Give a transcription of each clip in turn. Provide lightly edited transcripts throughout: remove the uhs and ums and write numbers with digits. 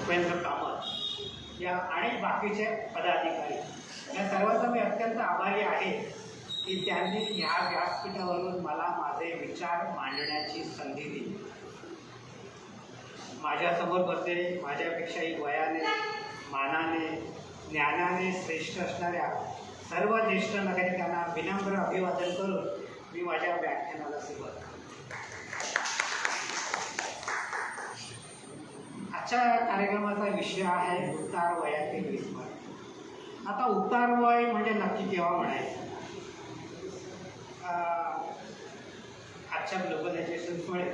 उपेंद्र कामत या आणि बाकीचे पदाधिकारी या सर्वांचा मी अत्यंत आभारी आहे की त्यांनी ह्या व्यासपीठावरून मला माझे विचार मांडण्याची संधी दिली. माझ्यासमोर बसलेले माझ्यापेक्षाही वयाने, मानाने, ज्ञानाने श्रेष्ठ असणाऱ्या सर्व ज्येष्ठ नागरिकांना विनम्र अभिवादन करून मी माझ्या व्याख्यानाला सुरुवात करतो. आजच्या कार्यक्रमाचा विषय आहे उतार वयातील विस्मरण. आता उतार वय म्हणजे नक्की केव्हा म्हणायचं? आजच्या ग्लोबलायझेशनमुळे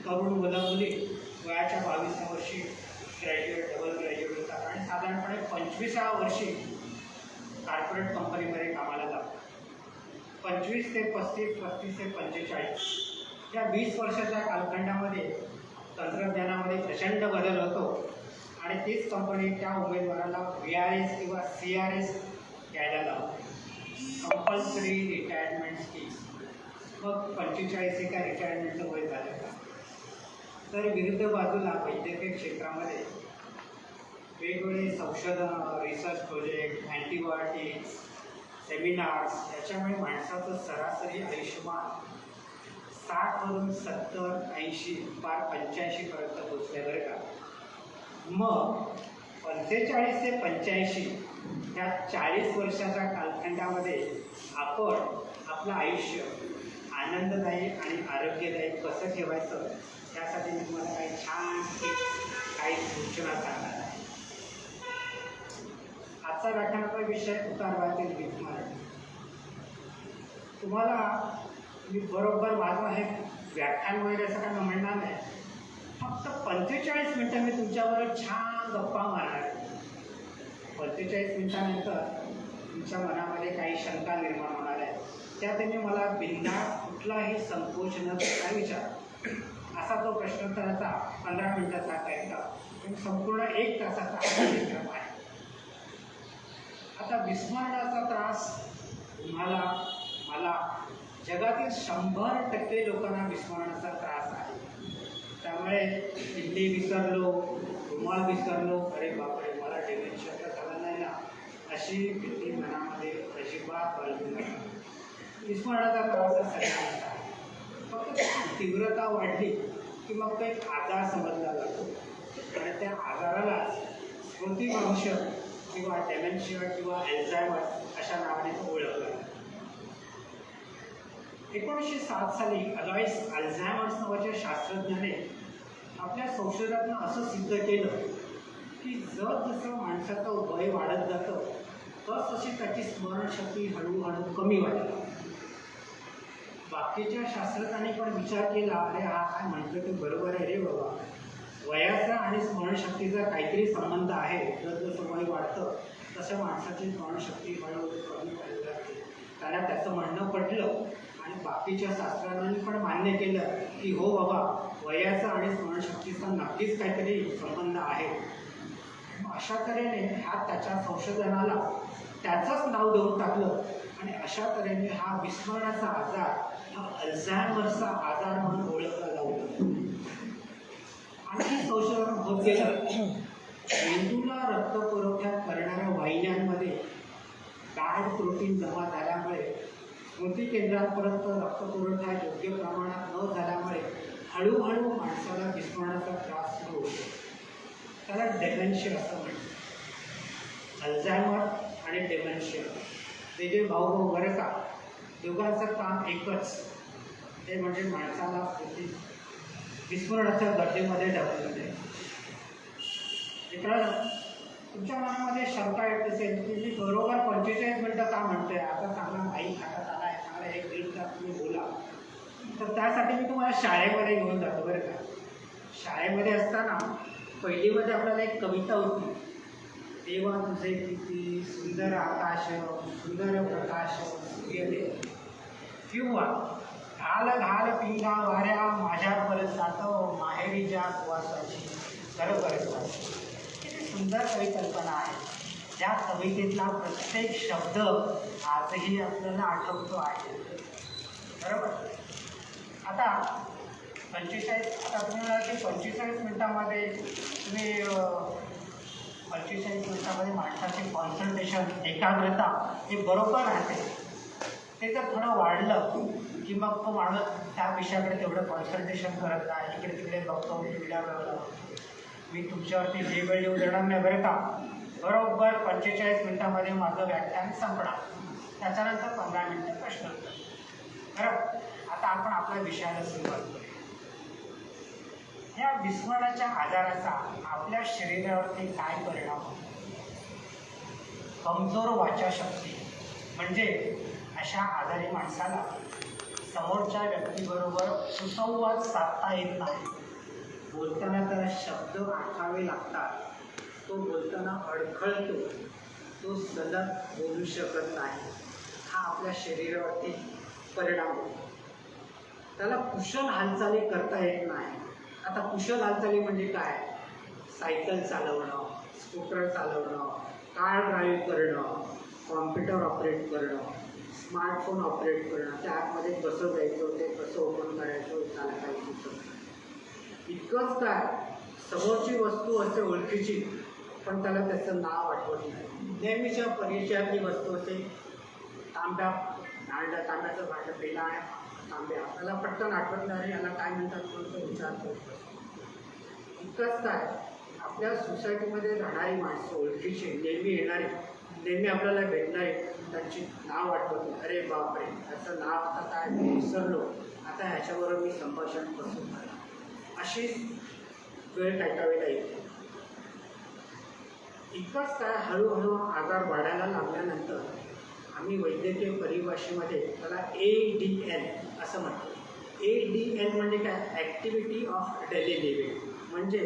तरुण मुलं मुली वयाच्या 22व्या वर्षी ग्रॅज्युएट, डबल ग्रॅज्युएट होतात आणि साधारणपणे 25व्या वर्षी कॉर्पोरेट कंपनीमध्ये कामाला जातात. 25 ते 35, 35 ते 45 या 20 वर्षाच्या कालखंडामध्ये तंत्रज्ञानामध्ये प्रचंड बदल होतो आणि तीच कंपनी त्या उमेदवाराला VRS किंवा CRS घ्यायला लावते, कंपल्सरी रिटायरमेंट स्कीम. मग 45 हे काय रिटायरमेंटचं वय झालं का? तर विरुद्ध बाजूला वैद्यकीय क्षेत्रामध्ये वेगवेगळे संशोधन, रिसर्च प्रोजेक्ट, अँटीबायोटिक्स, सेमिनार्स याच्यामुळे माणसाचं सरासरी आयुष्यमान 60 वरून 70, 80 पार 85 पर्यंत पोचले बरं का. मग 45 ते 85 या 40 वर्षाच्या कालखंडामध्ये आपण आपलं आयुष्य आनंददायी आणि आरोग्यदायी कसं ठेवायचं यासाठी मी तुम्हाला काही सूचना सांगणार आहे. आजचा व्याख्यानाचा विषय उतार वयातील विस्मरण. तुम्हाला मी बरोबर माझं हे व्याख्यान वगैरे असं काय म्हणणार नाही, फक्त 45 मिनटं मी तुमच्याबरोबर छान गप्पा मारणार आहे. 45 मिनिटानंतर तुमच्या मनामध्ये काही शंका निर्माण होणार आहे, त्या तुम्ही मला बिनधास्त कुठलाही संकोच न करता विचार. असा तो प्रश्नोत्तराचा 15 मिनिटाचा कार्यक्रम संपूर्ण 1 तासाचा कार्यक्रम आहे. आता विस्मरणाचा त्रास तुम्हाला, मला, जगातील 100% लोकांना विस्मरणाचा त्रास आहे. त्यामुळे दिल्ली विसरलो, रुमाल विसरलो, अरे बापरे मला डेमेन्शिया तर झाला नाही ना, अशी भीती मनामध्ये अजिबात बाळगू नका. विस्मरणाचा त्रास हा सगळ्यांचा आहे. फक्त त्याची तीव्रता वाढली की मग तो एक आजार समजला जातो आणि त्या आजाराला स्मृतिभ्रंश किंवा डेमेन्शिया किंवा अल्झायमर अशा नावाने तो ओळखला जातो. 1907 साली अलॉइस अल्झायमर्स नावाच्या शास्त्रज्ञाने आपल्या संशोधनातून असं सिद्ध केलं की जसं माणसाचं वय वाढत जातं तशी त्याची स्मरणशक्ती हळूहळू कमी वाटते. बाकीच्या शास्त्रज्ञांनी पण विचार केला, अरे हा काय म्हणतो ते बरोबर आहे रे बाबा, वयाचा आणि स्मरणशक्तीचा काहीतरी संबंध आहे. जसं वय वाढतं तसं माणसाची स्मरणशक्ती हळूहळू कमी व्हायला लागते. त्याला त्याचं म्हणणं पटलं आणि बाकीच्या शास्त्रज्ञांनी पण मान्य केलं की हो बाबा, वयाचा आणि स्मरणशक्तीचा नक्कीच काहीतरी संबंध आहे. अशा तऱ्हेने त्याच्या संशोधनाला त्याचंच नाव देऊन टाकलं आणि अशा तऱ्हेने हा विस्मरणाचा आजार हा अल्झायमरचा आजार म्हणून ओळखला जाऊ लागला. आणखी संशोधन होत गेलं. मेंदूला रक्तपुरवठ्यात करणाऱ्या वाहिन्यांमध्ये बॅड प्रोटीन जमा झाल्यामुळे स्मृती केंद्रांपर्यंत रक्तपुरवठा योग्य प्रमाणात न झाल्यामुळे हळूहळू माणसाला विस्मरणाचा त्रास सुरू होतो. त्याला डेमेन्शिया असं म्हणतात. अल्झायमर आणि डेमेन्शिया वेगळे भाऊ बरं का, दोघांचं काम एकच, ते म्हणजे माणसाला विस्मरणाच्या गड्डेमध्ये ढकलणे. मित्रांनो, तुमच्या मनामध्ये शंका येत असेल की मी बरोबर 45 मिनटं का म्हणतोय, आता चांगला माहीत हातात आला आहे, चांगला 1-1.5 तास तुम्ही बोला. तर त्यासाठी मी तुम्हाला शाळेमध्ये घेऊन जातो बरं का. शाळेमध्ये असताना पहिलीमध्ये आपल्याला एक कविता होती, देवा तुझे किती सुंदर आकाश, सुंदर प्रकाश सूर्यदेव, किंवा घाल घाल पिंगा वाऱ्या माझ्यापर्यंत जातो माहेरीच्या सुवासाची बरोबर. किती सुंदर कविकल्पना आहे. त्या कवितेतला प्रत्येक शब्द आजही आपल्याला आठवतो आहे बरोबर. आता 45 आता तुम्ही म्हणाल की 45 मिनिटामध्ये तुम्ही 45 मिनिटामध्ये माणसाचे कॉन्सन्ट्रेशन, एकाग्रता हे बरोबर राहते. ते जर थोडं वाढलं की मग तो माणूस त्या विषयाकडे तेवढं कॉन्सन्ट्रेशन करत नाही, इकडे तिकडे बघतो, वेगळ्या वेळेला. मी तुमच्यावरती जे वेळ येऊ देणार नाही बरं का. बरोबर 45 मिनिटामध्ये माझं व्याख्यान संपणार. त्याच्यानंतर 15 मिनिटं प्रश्न बरं. आता आपण आपल्या विषयाला सुरुवात करूया. या विस्मरणाच्या आजाराचा आपल्या शरीरावरती काय परिणाम होतो? कमजोर वाचाशक्ती म्हणजे अशा आजारी माणसाला समोरच्या व्यक्तीबरोबर सुसंवाद साधता येत नाही. बोलताना त्याला शब्द आखावे लागतात. तो बोलताना अडखळतो. तो सलग बोलू शकत नाही. हा आपल्या शरीरावरती परिणाम होतो. त्याला कुशल हालचाली करता येत नाही. आता कुशल हालचाली म्हणजे काय? सायकल चालवणं, स्कूटर चालवणं, कार ड्राईव्ह करणं, कॉम्प्युटर ऑपरेट करणं, स्मार्टफोन ऑपरेट करणं, त्या ॲपमध्ये कसं जायचं, ते कसं ओपन करायचं, त्याला काही सुचत नाही. इतकंच काय, समोरची वस्तू असते ओळखीची पण त्याला त्याचं नाव आठवत नाही. नेहमीच्या परिचयातली वस्तू असते. तांब्याचं भांडं पेला आहे, तांबे, आपल्याला पटकन आठवत नाही याला काय म्हणतात म्हणून विचार करतो. इतकंच काय, आपल्या सोसायटीमध्ये राहणारी माणसं ओळखीची, नेहमी येणारी, नेहमी आपल्याला भेटणारी, त्यांची नाव आठवत नाही. अरे बापरे, त्याचं नाव आता काय मी विसरलो, आता ह्याच्याबरोबर मी संभाषण कसं करणार, अशी वेळ काटावेला येते. इतकंच काय, हळूहळू आजार वाढायला लागल्यानंतर आम्ही वैद्यकीय परिभाषेमध्ये त्याला ADL असं म्हणतो. ADL म्हणजे काय? Activity of daily living. म्हणजे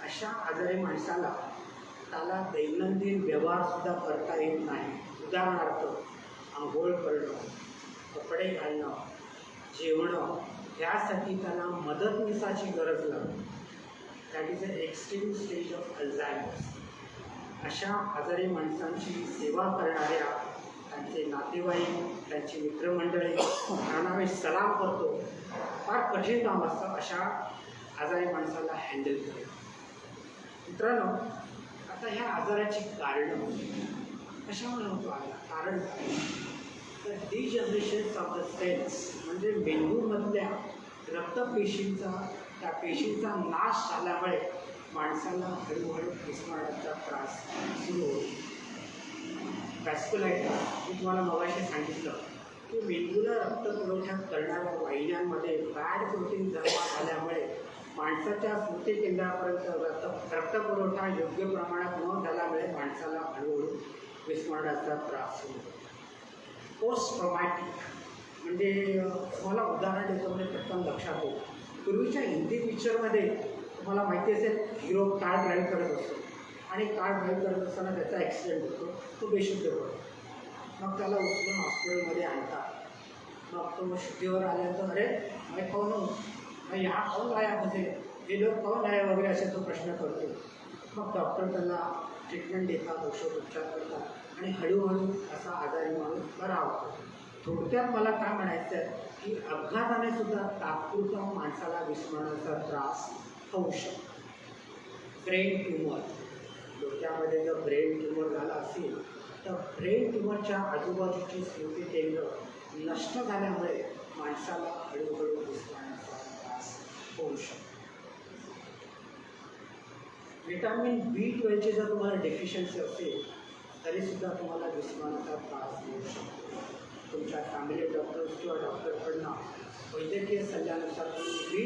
अशा आजारी माणसाला त्याला दैनंदिन व्यवहारसुद्धा करता येत नाही. उदाहरणार्थ, आंघोळ करणं, कपडे घालणं, जेवणं, यासाठी त्याला मदतनीसाची गरज लागते. That is a extreme stage of Alzheimer's. अशा आजारी माणसांची सेवा करणाऱ्या त्यांचे नातेवाईक, त्यांची मित्रमंडळी यांना आम्ही सलाम करतो. फार कठीण काम असतं अशा आजारी माणसाला हँडल करणं. मित्रांनो, आता ह्या आजाराची कारणं कशामुळे होतो आहे? कारण काय? तर डिजनरेशन ऑफ द सेल्स म्हणजे मेंदूमधल्या रक्तपेशींचा, त्या पेशींचा नाश झाल्यामुळे माणसाला हळूहळू विस्मरणाचा त्रास सुरू होतो. वॅस्क्युलायटिस, मी तुम्हाला मगाशी सांगितलं की मेंदूला रक्तपुरवठा करणाऱ्या वाहिन्यांमध्ये बॅड प्रोटीन जमा झाल्यामुळे माणसाच्या स्मृती केंद्रापर्यंत रक्तपुरवठा योग्य प्रमाणात न झाल्यामुळे माणसाला हळूहळू विस्मरणाचा त्रास होतो. पोस्ट ट्रॉमॅटिक म्हणजे तुम्हाला उदाहरण देतो म्हणजे पटकन लक्षात येईल. पूर्वीच्या हिंदी पिक्चरमध्ये तुम्हाला माहिती असेल, हिरो कार ड्राईव्ह करत असतो आणि कार ड्राईव्ह करत असताना त्याचा ॲक्सिडेंट होतो, तो बेशुद्ध पडतो. मग त्याला उचलून हॉस्पिटलमध्ये आणतात. मग तो शुद्धीवर आल्यानंतर अरे मैं कौन हूँ, मैं यहाँ कौन आया मुझे, हे लोक कौन आया वगैरे असे तो प्रश्न करतो. मग डॉक्टर त्याला ट्रीटमेंट देतात, औषधोपचार करतात आणि हळूहळू असा आजारी माणूस बरा होतो. थोडक्यात मला काय म्हणायचं आहे की अपघाताने सुद्धा तात्पुरता माणसाला विस्मरणाचा त्रास होऊ शकतो. ब्रेन ट्यूमर, डोक्यामध्ये जर ब्रेन ट्यूमर झाला असेल तर ब्रेन ट्यूमरच्या आजूबाजूची स्मृती केंद्र नष्ट झाल्यामुळे माणसाला हळूहळू विस्मरणाचा त्रास होऊ शकतो. व्हिटॅमिन B12ची जर तुम्हाला डेफिशियन्सी असेल तरीसुद्धा तुम्हाला विस्मरणाचा त्रास होऊ शकतो. तुमच्या फॅमिली डॉक्टर्स किंवा डॉक्टरकडनं वैद्यकीय सल्ल्यानुसार तुम्ही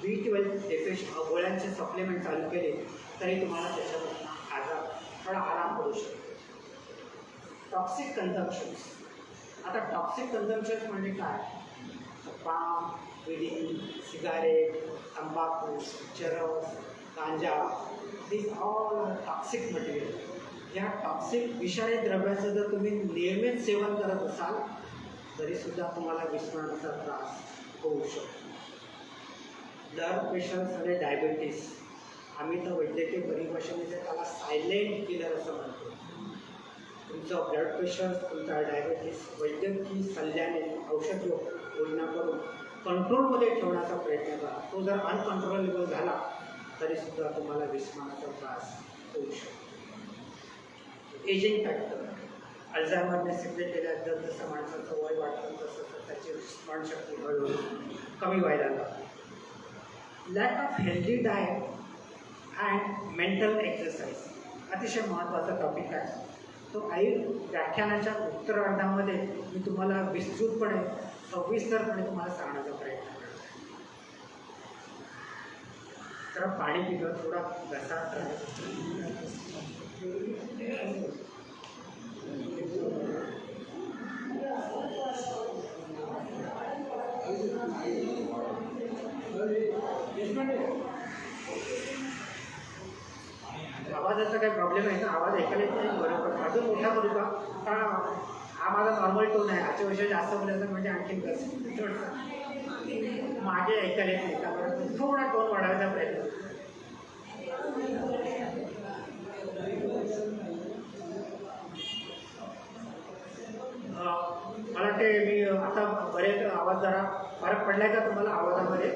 B12 गोळ्यांचे सप्लिमेंट चालू केले तरी तुम्हाला त्याच्यापासून आजार थोडा आराम पडू शकतो. टॉक्सिक कन्झम्पशन्स. आता टॉक्सिक कन्झम्पशन्स म्हणजे काय? पान, बिडी, सिगारेट, तंबाखू, चरस, गांजा, दिस ऑल टॉक्सिक मटेरियल. या टॉक्सिक विषारी द्रव्याचं जर तुम्ही नियमित सेवन करत असाल तरीसुद्धा तुम्हाला विस्मरणाचा त्रास होऊ शकतो. ब्लड प्रेशर आणि डायबिटीस, आम्ही तर वैद्यकीय परिभाषेमध्ये त्याला सायलेंट किलर असं म्हणतो. तुमचं ब्लड प्रेशर, तुमचा डायबिटीस वैद्यकीय सल्ल्याने औषध योजना करून कंट्रोलमध्ये ठेवण्याचा प्रयत्न करा. तो जर अनकंट्रोलेबल झाला तरीसुद्धा तुम्हाला विस्मरणाचा त्रास होऊ शकतो. एजिंग फॅक्टर, अल्झायमरने सिद्ध केल्या जसं माणसाचं वय वाढतं तसं त्याची स्मरणशक्ती हळूहळू कमी व्हायला लागते. Lack of healthy diet and mental exercise अतिशय महत्त्वाचा टॉपिक आहे. तो व्याख्यानाच्या उत्तरार्धामध्ये मी तुम्हाला विस्तृतपणे सविस्तरपणे तुम्हाला सांगण्याचा प्रयत्न करतो. तर पाणी पिलं, थोडा घसा आवाजाचा काही प्रॉब्लेम आहे का? आवाज ऐकायला येत नाही बरोबर. अजून मोठा करू का? कारण हा माझा नॉर्मल टोन आहे. ह्याच्यापेक्षा जास्त बोलायचं म्हणजे आणखीन कसं मागे ऐकायला येत नाही का? बरोबर थोडा टोन वाढवायचा प्रयत्न. मला वाटते मी आता बरेच आवाज जरा फरक पडलाय का तुम्हाला आवाजामध्ये?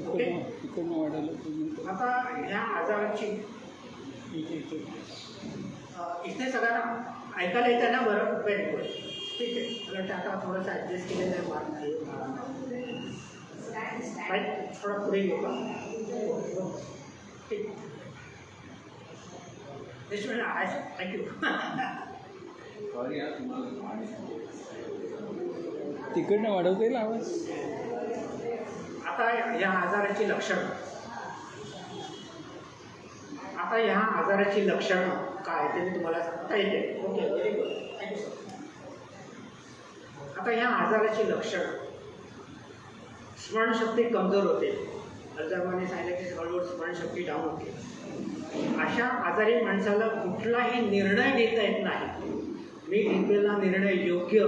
ओके. आता ह्या आजाराची इथे सगळ्यांना ऐकायला येतं ना? बरं, व्हेरी गुड. ठीक आहे. मला वाटतं आता थोडंसं ॲडजस्ट केलेलं आहे मार्क. थोडा पुढे येऊ का? ठीक. थँक्यू. तिकडनं वाढवता येईल आवाज. आता ह्या आजाराची लक्षणं काय ते मी तुम्हाला सांगता येते. Okay, very good. Thank you sir. आता ह्या आजाराची लक्षणं, स्मरणशक्ती कमजोर होते. अल्झायमरने सांगितलं की हळूहळू स्मरणशक्ती डाऊन होते. अशा आजारी माणसाला कुठलाही निर्णय घेता येत नाही. मी घेतलेला निर्णय योग्य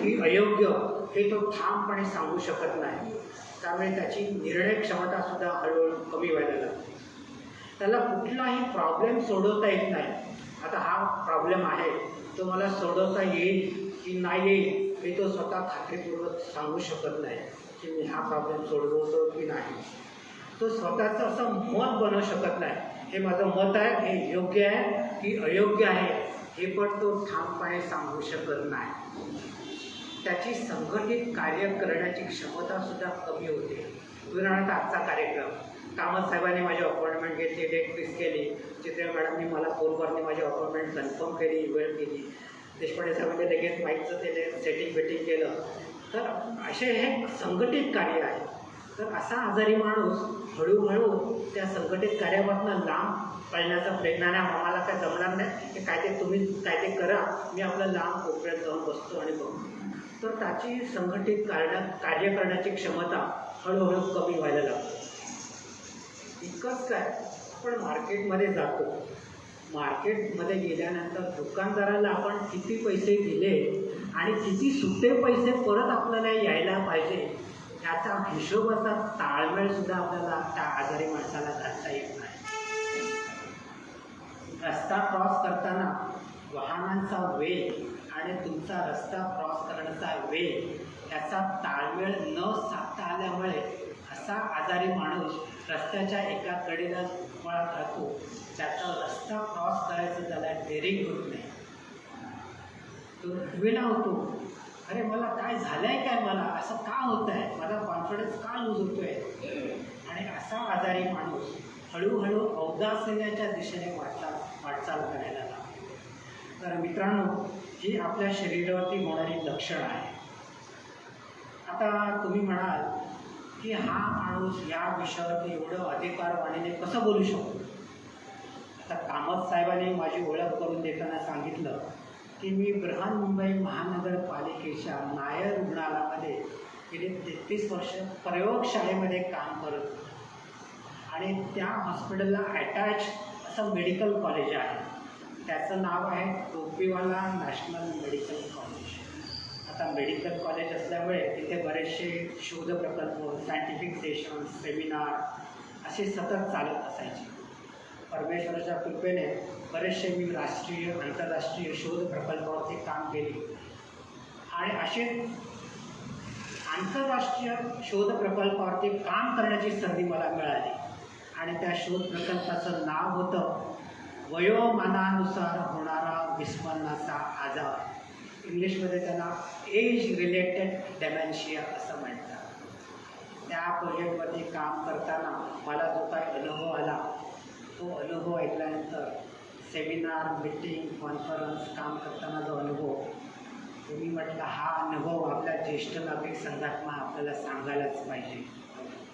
की अयोग्य हे तो ठामपणे सांगू शकत नाही. त्यामुळे त्याची निर्णय क्षमतासुद्धा हळूहळू कमी व्हायला लागते. त्याला कुठलाही प्रॉब्लेम सोडवता येत नाही. आता हा प्रॉब्लेम आहे, तो मला सोडवता येईल की नाही येईल हे तो स्वतः खात्रीपूर्वक सांगू शकत नाही की मी हा प्रॉब्लेम सोडवतो की नाही. तो स्वतःचं असं मत बनवू शकत नाही. हे माझं मत आहे, हे योग्य आहे की अयोग्य आहे हे पण तो ठामपणे सांगू शकत नाही. त्याची संघटित कार्य करण्याची क्षमतासुद्धा कमी होते. उदाहरणार्थ आजचा कार्यक्रम, कामत साहेबांनी माझी अपॉइंटमेंट घेतली, डेट फिक्स केली. चित्रे मॅडमनी मला फोनवरनी माझी अपॉइंटमेंट कन्फर्म केली, वेळ केली. देशपांडे साहेबांनी लगेच माईकचं ते सेटिंग बेटिंग केलं. तर असे हे संघटित कार्य आहे. तर असा आजारी माणूस हळूहळू त्या संघटित कार्यापासून लांब पळण्याचा प्रयत्न नाही. आम्हाला काय जमणार नाही, की काय ते तुम्ही काय ते करा, मी आपलं लांब कोपऱ्यात जाऊन बसतो आणि बघतो. तर त्याची संघटित कार्य करण्याची क्षमता हळूहळू कमी व्हायला लागते. इतकंच काय, आपण मार्केटमध्ये जातो. मार्केटमध्ये गेल्यानंतर दुकानदाराला आपण किती पैसे दिले आणि किती सुटे पैसे परत आपल्याला यायला पाहिजे याचा हिशोबाचा ताळमेळसुद्धा आपल्याला त्या आजारी माणसाला घालता येत नाही. रस्ता क्रॉस करताना वाहनांचा वेग आणि तुमचा रस्ता क्रॉस करण्याचा वेग याचा ताळमेळ न साधता आल्यामुळे असा आजारी माणूस रस्त्याच्या एका कडेला पळत राहतो. त्याचा रस्ता क्रॉस करायचं त्याला डेअरिंग होत नाही. तो विना होतो, अरे मला काय झालं आहे, काय मला असं का होतं आहे, माझा कॉन्फिडन्स का लूज होतो आहे. आणि असा आजारी माणूस हळूहळू औदासिन्याच्या दिशेने वाटचाल करायला लागतो. तर मित्रांनो, ही आपल्या शरीरावरती होणारी लक्षणं आहे. आता तुम्ही म्हणाल की हा माणूस या विषयावरती एवढं अधिकारवाणीने कसं बोलू शकतो. आता कामत साहेबांनी माझी ओळख करून देताना सांगितलं की मी बृहन्मुंबई महानगरपालिकेच्या नायर रुग्णालयामध्ये गेले 33 वर्ष प्रयोगशाळेमध्ये काम करत होतो. आणि त्या हॉस्पिटलला अटॅच असं मेडिकल कॉलेज आहे. त्याचं नाव आहे टोपीवाला नॅशनल मेडिकल कॉलेज. आता मेडिकल कॉलेज असल्यामुळे तिथे बरेचसे शोध प्रकल्प, सायंटिफिक सेशन, सेमिनार असे सतत चालत असायचे. परमेश्वराच्या कृपेने बरेचसे मी राष्ट्रीय आंतरराष्ट्रीय शोध प्रकल्पावरती काम केले. आणि असे आंतरराष्ट्रीय शोध प्रकल्पावरती काम करण्याची संधी मला मिळाली. आणि त्या शोध प्रकल्पाचं नाव होतं वयोमानानुसार होणारा विस्मरणाचा आजार. इंग्लिशमध्ये त्याला एज रिलेटेड डेमेन्शिया असं म्हणतात. त्या प्रोजेक्टवरती काम करताना मला जो काही अनुभव आला तो अनुभव ऐकल्यानंतर सेमिनार, मीटिंग, कॉन्फरन्स काम करताना जो अनुभव, तुम्ही म्हटलं हा अनुभव आपल्या ज्येष्ठ नागरिक संघटना आपल्याला सांगायलाच पाहिजे.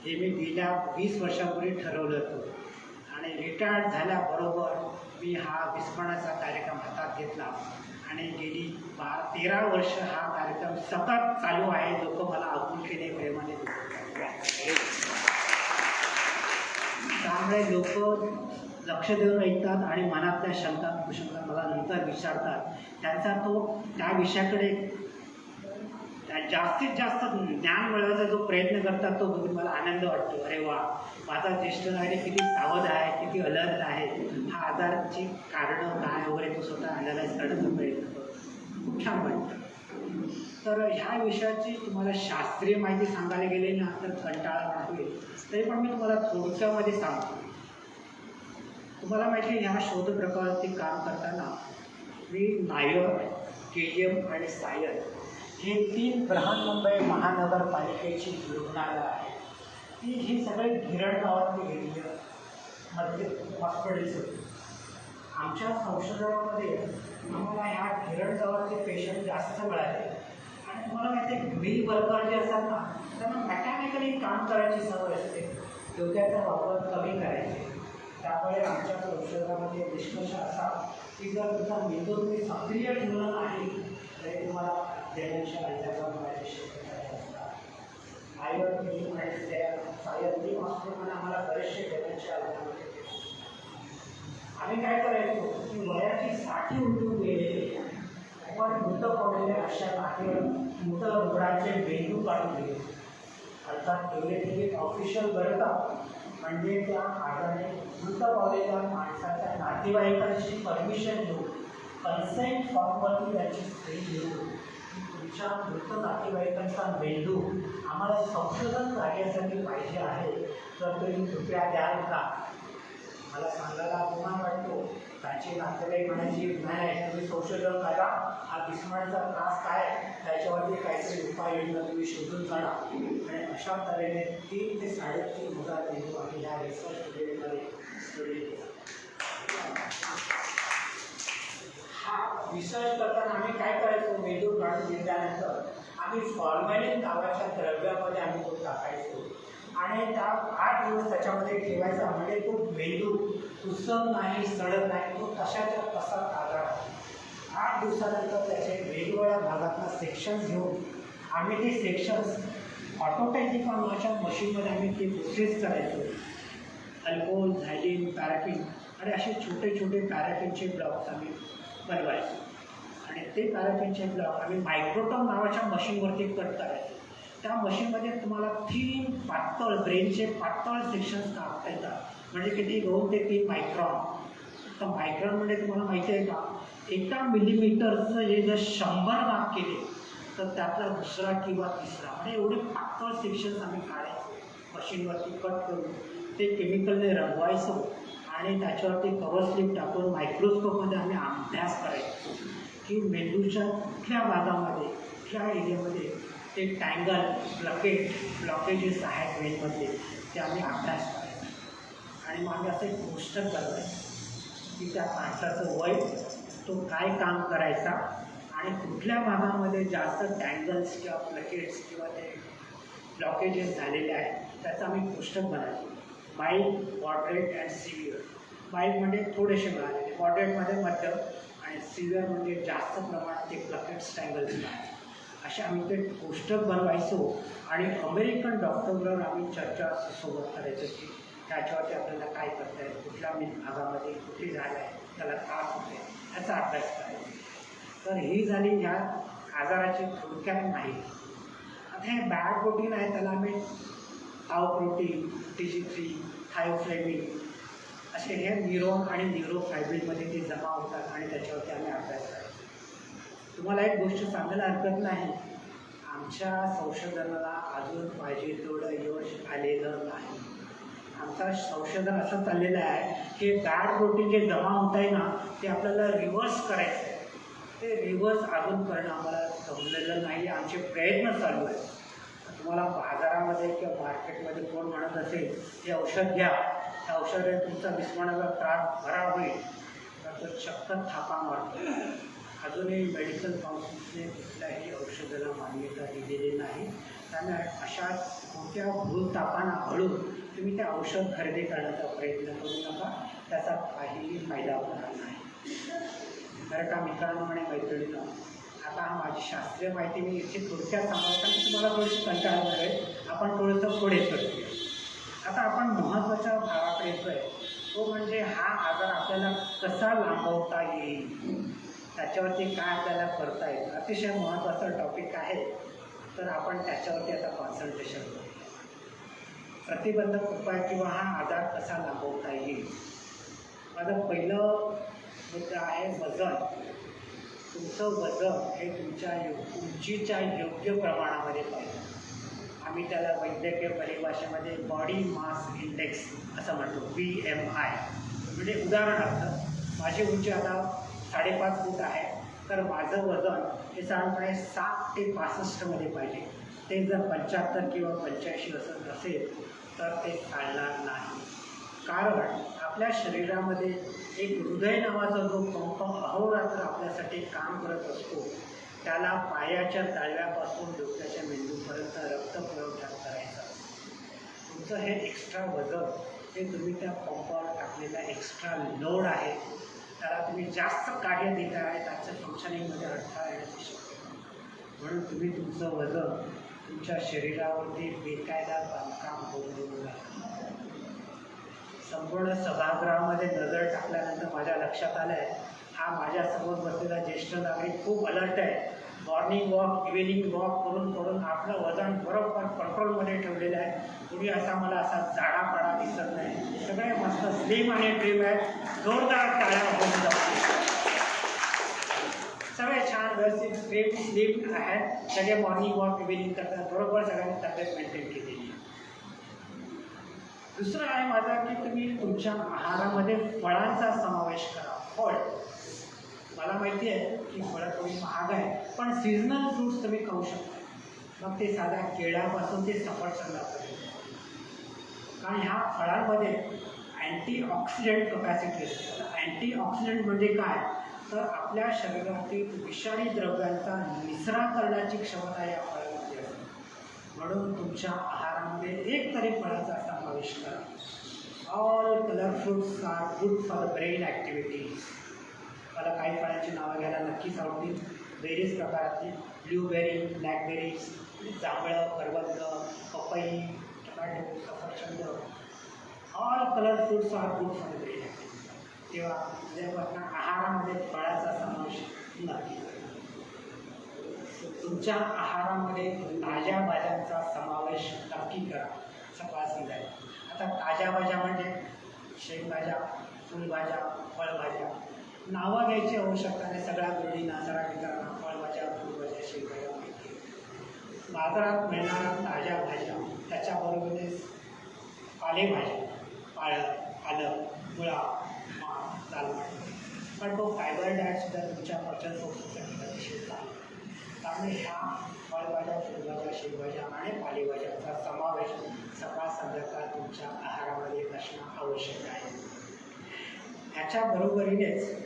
हे मी गेल्या 20 वर्षापूर्वी ठरवलं होतं आणि रिटायर्ड झाल्याबरोबर मी हा विस्मरणाचा कार्यक्रम हातात घेतला आणि गेली 13 वर्ष हा कार्यक्रम सतत चालू आहे. लोक मला आपुलकीने प्रेमाने त्यामुळे लोक लक्ष देऊन ऐकतात आणि मनातल्या शंका मला नंतर विचारतात. त्यांचा त्या विषयाकडे जास्तीत जास्त ज्ञान मिळवायचा जो प्रयत्न करतात तो बघून मला आनंद वाटतो. अरे वा, माझा ज्येष्ठ नागरिक किती सावध आहे, किती अलर्ट आहे, हा आजाराची कारणं काय वगैरे तो स्वतः अनालाइज करण्याचा प्रयत्न करतो. खूप छान वाटतं. तर ह्या विषयाची तुम्हाला शास्त्रीय माहिती सांगायला गेले ना तर कंटाळा होईल, तरी पण मी तुम्हाला थोडक्यामध्ये सांगतो. तुम्हाला माहिती आहे ह्या शोध प्रकारावरती काम करताना मी नायर, KGM आणि सायर हे 3 बृहन्मुंबई महानगरपालिकेची रुग्णालय आहे. ही सगळे गिरण गावातली घेतली मध्ये हॉस्पिटल्स होती. आमच्या संशोधनामध्ये आम्हाला ह्या गिरण गावातले पेशंट जास्त मिळाले आणि तुम्हाला माहिती आहे मिल वर्कर जे असतात ना त्यांना मेकॅनिकली काम करायची सवय असते, डोक्याचा वापर कमी करायचे. त्यामुळे आमच्या संशोधनामध्ये निष्कर्ष असा की जर तुमचा मेंदू तुम्ही सक्रिय ठेवला नाही तरी तुम्हाला डेमेन्शिया आजाराचा होण्याची शक्यता असतात. आयर आणि सायर हॉस्पिटलमध्ये आम्हाला बरेचसे डेमेन्शिया आजार होते. आम्ही काय करायचो की वयाची 60 उलटून गेलेले पण मृत पडलेल्या अशा नातेवर मृत रुग्णांचे मेंदू काढून दिले. अर्थात एक ऑफिशियल बरं का, म्हणजे त्या आजाराने मृत पावलेल्या माणसाच्या नातेवाईकांची परमिशन घेऊन कन्सेंट फॉर्मवरती त्याची सही घेऊन तुमच्या मृत नातेवाईकांचा मेंदू आम्हाला संशोधन कार्यासाठी पाहिजे आहे तर तुम्ही कृपया द्याल का. मला सांगायला अभिमान वाटतो. त्याची नातेवाईक म्हणायची नाही तुम्ही संशोधन करा, हा विस्मरणाचा त्रास काय त्याच्यावरती काहीतरी उपाययोजना तुम्ही शोधून काढा. आणि अशा तऱ्हेने 3 ते 3.5 मेंदू आम्ही ह्या रिसर्च पिरियडमध्ये स्टडी केला. हा रिसर्च करताना आम्ही काय करायचो, मेंदू काढून घेतल्यानंतर आम्ही फॉर्मॅलिन नावाच्या द्रव्यामध्ये आम्ही तो टाकायचो आणि त्या 8 दिवस त्याच्यामध्ये ठेवायचा. म्हणजे तो मेंदू उसळ नाही, सडत नाही, तो तशाच्या तसा ताजा. 8 दिवसानंतर त्याचे वेगवेगळ्या भागातला सेक्शन्स घेऊन आम्ही ते सेक्शन्स ऑटोटायटिक नावाच्या मशीनमध्ये आम्ही ते प्रोसेस करायचो. अल्कोहोल, झायलिन, पॅराफिन आणि असे छोटे छोटे पॅराफिनचे ब्लॉक्स आम्ही बनवायचो आणि ते पॅराफिनचे ब्लॉक आम्ही मायक्रोटॉम नावाच्या मशीनवरती कट करायचो. त्या मशीनमध्ये तुम्हाला 3 पातळ ब्रेनचे पातळ सेक्शन्स कापता येतात. म्हणजे किती 2 ते 3 मायक्रॉन. तर मायक्रॉन म्हणजे तुम्हाला माहिती आहे का, 1 मिलीमीटरचं हे जर 100 भाग केले तर त्यातला दुसरा किंवा तिसरा म्हणजे एवढे पातळ सेक्शन्स आम्ही काढायचो मशीनवरती कट करून ते केमिकलने रंगवायचो आणि त्याच्यावरती कवर स्लिप टाकून मायक्रोस्कोपमध्ये आम्ही अभ्यास करायचो की मेंदूच्या कुठल्या भागामध्ये कुठल्या एरियामध्ये ते टँगल ब्लॉकेजेस आहेत ब्रेनमधले ते आम्ही अभ्यास करायचो. आणि मग आम्ही असं एक पोस्टर करायचो की त्या माणसाचं वय, तो काय काम करायचा आणि कुठल्या भागामध्ये जास्त टँगल्स किंवा प्लकेट्स किंवा ते ब्लॉकेजेस झालेले आहेत त्याचं आम्ही पोस्टर बनायचो. Mild, moderate and severe. Mild म्हणजे थोडेसे मिळालेले, मॉडरेटमध्ये मध्यम आणि सिव्हिअर म्हणजे जास्त प्रमाणात ते प्लकेट्स टँगल्स आहेत. असे आम्ही ते पोस्टर बनवायचो आणि अमेरिकन डॉक्टरबरोबर आम्ही चर्चा सोबत करायचो की त्याच्यावरती आपल्याला काय करता येईल, कुठल्या भागामध्ये कुठे झालं आहे, त्याला त्रास होते याचा अभ्यास करायचा. तर ही झाली ह्या आजाराची थोडक्यात माहिती. आता हे बॅड प्रोटीन आहे त्याला आम्ही टाउ प्रोटीन, TG3, थायोफ्लेविन असे हे न्यूरॉन आणि न्यूरोफायब्रिनमध्ये ते जमा होतात आणि त्याच्यावरती आम्ही अभ्यास करायचो. तुम्हाला एक गोष्ट सांगायला हरकत नाही, आमच्या संशोधनाला अजून पाहिजे तेवढं यश आलेलं नाही. आमचं संशोधन असं चाललेलं आहे की बॅड प्रोटीन जे जमा होत आहे ना ते आपल्याला रिव्हर्स करायचं आहे. ते रिव्हर्स अजून करणं आम्हाला जमलेलं नाही. आमचे प्रयत्न चालू आहेत. तुम्हाला बाजारामध्ये किंवा मार्केटमध्ये कोण म्हणत असेल हे औषध घ्या, त्या औषधाने तुमचा विस्मरणाचा त्रास बरा होईल, तर तो चक्क थापा मारतो. अजूनही मेडिकल काउन्सिलने कुठल्याही औषधाला मान्यता दिलेली नाही. त्यामुळे अशा मोठ्या भूलथापांना हळून तुम्ही ते औषध खरेदी करण्याचा प्रयत्न करू नका. त्याचा काहीही फायदा होणार नाही. बरं का मित्रांनो आणि मैत्रिणींनो, आता हा माझी शास्त्रीय माहिती मी इथे थोडक्यात सांगतो की तुम्हाला थोडीशी कंटाळा आहे. आपण थोडंसं पुढे करूया. आता आपण महत्त्वाच्या भागाकडे येतो आहे, तो म्हणजे हा आजार आपल्याला कसा लांबवता येईल, त्याच्यावरती काय आपल्याला करता येईल. अतिशय महत्त्वाचा टॉपिक आहे, तर आपण त्याच्यावरती आता कॉन्सन्ट्रेशन करूया. प्रतिबंधक उपाय किंवा हा आजार कसा लांबवता येईल. माझं पहिलं मुद्दा आहे वजन. तुमचं वजन हे तुमच्या उंचीच्या योग्य प्रमाणामध्ये पाहिजे. आम्ही त्याला वैद्यकीय परिभाषेमध्ये बॉडी मास इंडेक्स असं म्हणतो, BMI. म्हणजे उदाहरणार्थ माझी उंची आता 5.5 फूट आहे, तर माझं वजन हे साधारणपणे 60 ते 65 पाहिजे. ते जर 75 किंवा 85 असं असेल तर ते चालणार नाही. कारण आपल्या शरीरामध्ये एक हृदय नावाचा जो पंप अहोरात्र आपल्यासाठी काम करत असतो, त्याला पायाच्या तळव्यापासून डोक्याच्या मेंदूपर्यंत रक्तपुरवठा करायचा. तुमचं हे एक्स्ट्रा वजन हे तुम्ही त्या पंपावर टाकलेला एक्स्ट्रा लोड आहे, त्याला तुम्ही जास्त कार्य देत आहे, त्याच्या फंक्शनिंगमध्ये अडथळा येण्याची शक्यता. म्हणून तुम्ही तुमचं वजन तुमच्या शरीरावरती बेकायदा बांधकाम होऊ नका. संपूर्ण सभागृहामध्ये नजर टाकल्यानंतर माझ्या लक्षात आलं आहे, हा माझ्यासमोर बसलेला ज्येष्ठ नागरिक खूप अलर्ट आहे. मॉर्निंग वॉक, इव्हिनिंग वॉक करून करून आपलं वजन बरोबर कंट्रोलमध्ये ठेवलेलं आहे. कुणी मला असा जाडापाडा दिसत नाही. सगळे मस्त स्लिम आणि ट्रिम आहेत. जोरदार टाळ्या होऊन जातात. सगळे छान व्यवस्थित स्लिम आहेत. सगळे मॉर्निंग वॉक, इव्हिनिंग करतात. बरोबर सगळ्यांनी तब्येत मेंटेन केलेली आहे. दुसरं आहे माझं की तुम्ही तुमच्या आहारामध्ये फळांचा समावेश करा. फळ, मला माहिती आहे की फळं थोडी महाग आहे, पण सीझनल फ्रूट्स तुम्ही खाऊ शकता. मग ते साध्या केळ्यापासून ते सफरचंदापर्यंत. कारण ह्या फळांमध्ये अँटीऑक्सिडंट कपॅसिटी असते. अँटीऑक्सिडंट म्हणजे काय, तर आपल्या शरीरातील विषारी द्रव्यांचा निचरा करण्याची क्षमता या फळांमध्ये असते. म्हणून तुमच्या आहारामध्ये एक तरी फळाचा समावेश करा. All colour fruits are good for the brain activities. मला काही फळांची नावं घ्यायला नक्कीच आवडतील. बेरीज प्रकारातली ब्ल्यूबेरी, ब्लॅकबेरीज, जांभळं, करवंद, पपई, टोमॅटो, सफरचंद. All colour fruits are good for the brain activity. तेव्हा उद्यापासून आहारामध्ये फळाचा समावेश नक्की करा. तुमच्या आहारामध्ये ताज्या भाज्यांचा समावेश नक्की करा. सकाळ संध्याकाळी. आता ताज्या भाज्या म्हणजे शेंगभाज्या, फुलभाज्या, फळभाज्या. नावं घ्यायची आवश्यकता नाही. सगळ्या गृहिणींना, सगळ्या मित्रांना फळभाज्या, फुलभाज्या, शेंगभाज्या माहिती आहे. बाजारात मिळणाऱ्या ताज्या भाज्या, त्याच्याबरोबरच पालेभाज्या, पालक, मुळा, माठ, लाल माठ. पण तो फायबर डाएटसुद्धा तुमच्या पचन संस्थेसाठी अतिशय चांगला. त्यामुळे ह्या फळभाज्या, फुलभाज्या, शेंगभाज्या आणि पालेभाज्यांचा समावेश सकाळ संध्याकाळ तुमच्या आहारामध्ये असणं आवश्यक आहे. ह्याच्या बरोबरीनेच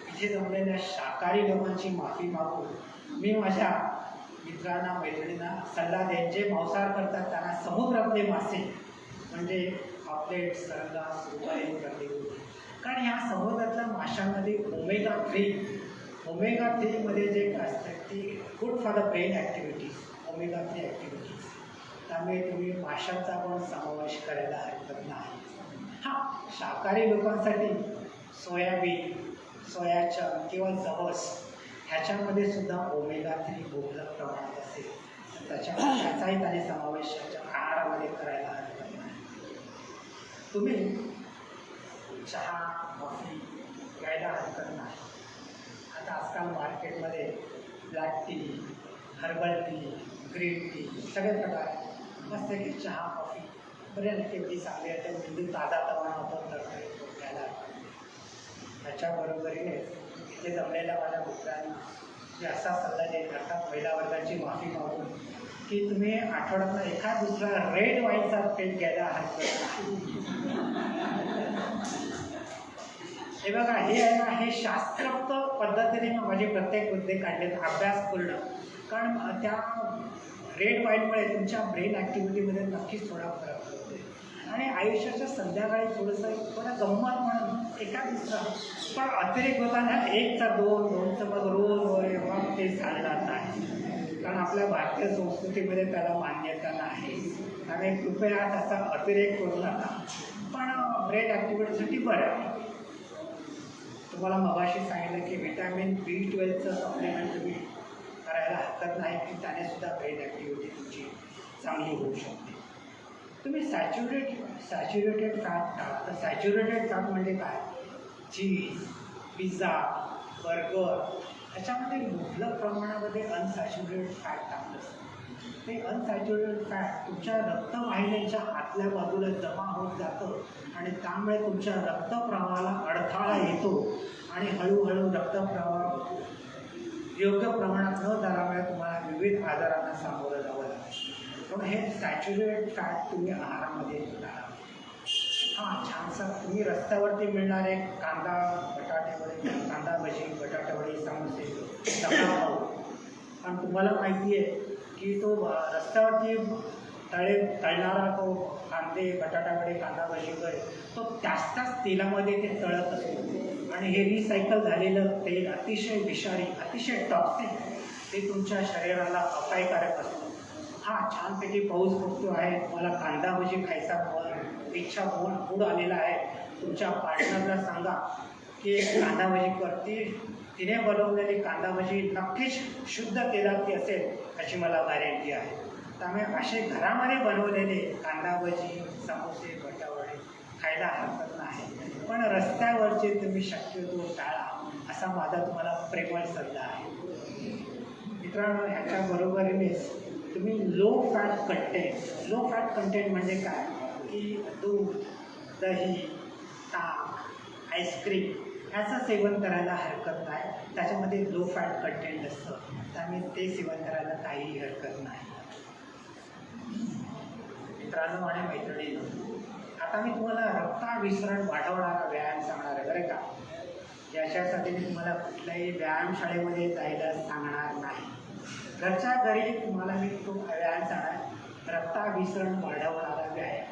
इथे जमलेल्या शाकाहारी लोकांची माफी मागून मी माझ्या मित्रांना, मैत्रिणींना सल्ला देईन, जे मांसाहार करतात त्यांना समुद्रातले मासे म्हणजे पापलेट, सरंगा, सुरमई, करडे. कारण ह्या समुद्रातल्या माशांमध्ये ओमेगा 3 मध्ये जे असतात ती good for the brain activities, omega 3 activities. त्यामुळे तुम्ही माशांचा पण समावेश करायला हरकत नाही. हां, शाकाहारी लोकांसाठी सोयाबीन, सोयाचंक किंवा जवस ह्याच्यामध्ये सुद्धा ओमेगा 3 मुबलक प्रमाणात असेल, त्याचाही त्याने समावेश आहारामध्ये करायला हरकत नाही. तुम्ही चहा, कॉफी घ्यायला हरकत नाही. आता आजकाल मार्केटमध्ये black tea, herbal tea, green tea सगळे प्रकार मस्त की चहा, कॉफी बरं ना तेवढी चांगली आहे तर मेंदू ताजा तवाना आपण तरतरीत घ्यायला त्याच्या बरोबरीने इथे जमलेल्या माझ्या मित्रांना मी असा सल्ला देत अर्थात पहिल्या वर्गाची माफी मागून की तुम्ही आठवड्यातनं एखाद दुसरा रेड वाईनचा पेट घ्यायला हरकत नाही. हे बघा हे आहे ना हे शास्त्रोक्त पद्धतीने माझे प्रत्येक मुद्दे काढलेत अभ्यासपूर्ण कारण त्या रेड वाईनमुळे तुमच्या ब्रेन ॲक्टिव्हिटीमध्ये नक्कीच थोडा फरक पडतो आणि आयुष्याच्या संध्याकाळी थोडं गंमत म्हणून एका दुसरा पण अतिरेक होताना 1 चा 2 2 चा मग रोज मग ते चालणार नाही कारण आपल्या भारतीय संस्कृतीमध्ये त्याला मान्यता नाही त्यामुळे कृपया त्याचा अतिरेक करू नका पण ब्रेन ॲक्टिव्हिटीसाठी बरं आहे. तुम्हाला मगाशी सांगितलं की व्हिटॅमिन B12चं सप्लिमेंट तुम्ही करायला हरकत नाही की त्याने सुद्धा ब्रेन ॲक्टिव्हिटी तुमची चांगली होऊ शकते. तुम्ही सॅच्युरेटेड फॅट टाळा तर सॅच्युरेटेड फॅट म्हणजे काय चीज पिझ्झा बर्गर ह्याच्यामध्ये मुबलक प्रमाणामध्ये अनसॅच्युरेटेड फॅट टाकलं असतं. ते अनसॅच्युरेटेड फॅट तुमच्या रक्तवाहिन्यांच्या आतल्या बाजूला जमा होत जातं आणि त्यामुळे तुमच्या रक्तप्रवाहाला अडथळा येतो आणि हळूहळू रक्तप्रवाह योग्य प्रमाणात न झाल्यामुळे तुम्हाला विविध आजारांना सामोरं जावं लागतं. पण हे सॅच्युरेटेड फॅट तुम्ही आहारामध्ये टाळा. हां छानसा तुम्ही रस्त्यावरती मिळणारे कांदा बटाटेवडे कांदा भजी बटाटेवडे समोसे खाऊ पण तुम्हाला माहिती आहे की तो रस्त्यावरती तळणारा तो कांदे बटाटावडे कांदा भजी वगैरे तो त्याच तेलामध्ये ते तळत असतो आणि हे रिसायकल झालेलं तेल अतिशय विषारी अतिशय टॉक्सिक ते तुमच्या शरीराला अपायकारक असतं. हा छानपैकी पाऊस पडतो आहे तुम्हाला कांदा भजी खायचा इच्छा मूड आलेला आहे तुमच्या पार्टनरला सांगा की कांदा भजी करते तिने बनवलेली कांदा भजी नक्कीच शुद्ध तेलातली असेल अशी मला गॅरंटी आहे. त्यामुळे असे घरामध्ये बनवलेले कांदा भजी समोसे बटावडे खायला हरकत नाही पण रस्त्यावरचे तुम्ही शक्यतो टाळा असा माझा तुम्हाला प्रेमळ सल्ला आहे. मित्रांनो ह्याच्या बरोबरीनेच तुम्ही लो फॅट कंटेंट म्हणजे काय की दूध दही ताक आईस्क्रीम ह्याचं सेवन करायला हरकत नाही. त्याच्यामध्ये लो फॅट कंटेंट असतं त्यामुळे ते सेवन करायला काहीही हरकत नाही. मित्रांनो आणि मैत्रिणींनो आता मी तुम्हाला रक्ताभिसरण वाढवणारा व्यायाम सांगणार आहे बरं का. याच्यासाठी मी तुम्हाला कुठल्याही व्यायामशाळेमध्ये जायला सांगणार नाही. घरच्या घरी तुम्हाला मी तो व्यायाम सांगणार रक्ताभिसरण वाढवणारा व्यायाम.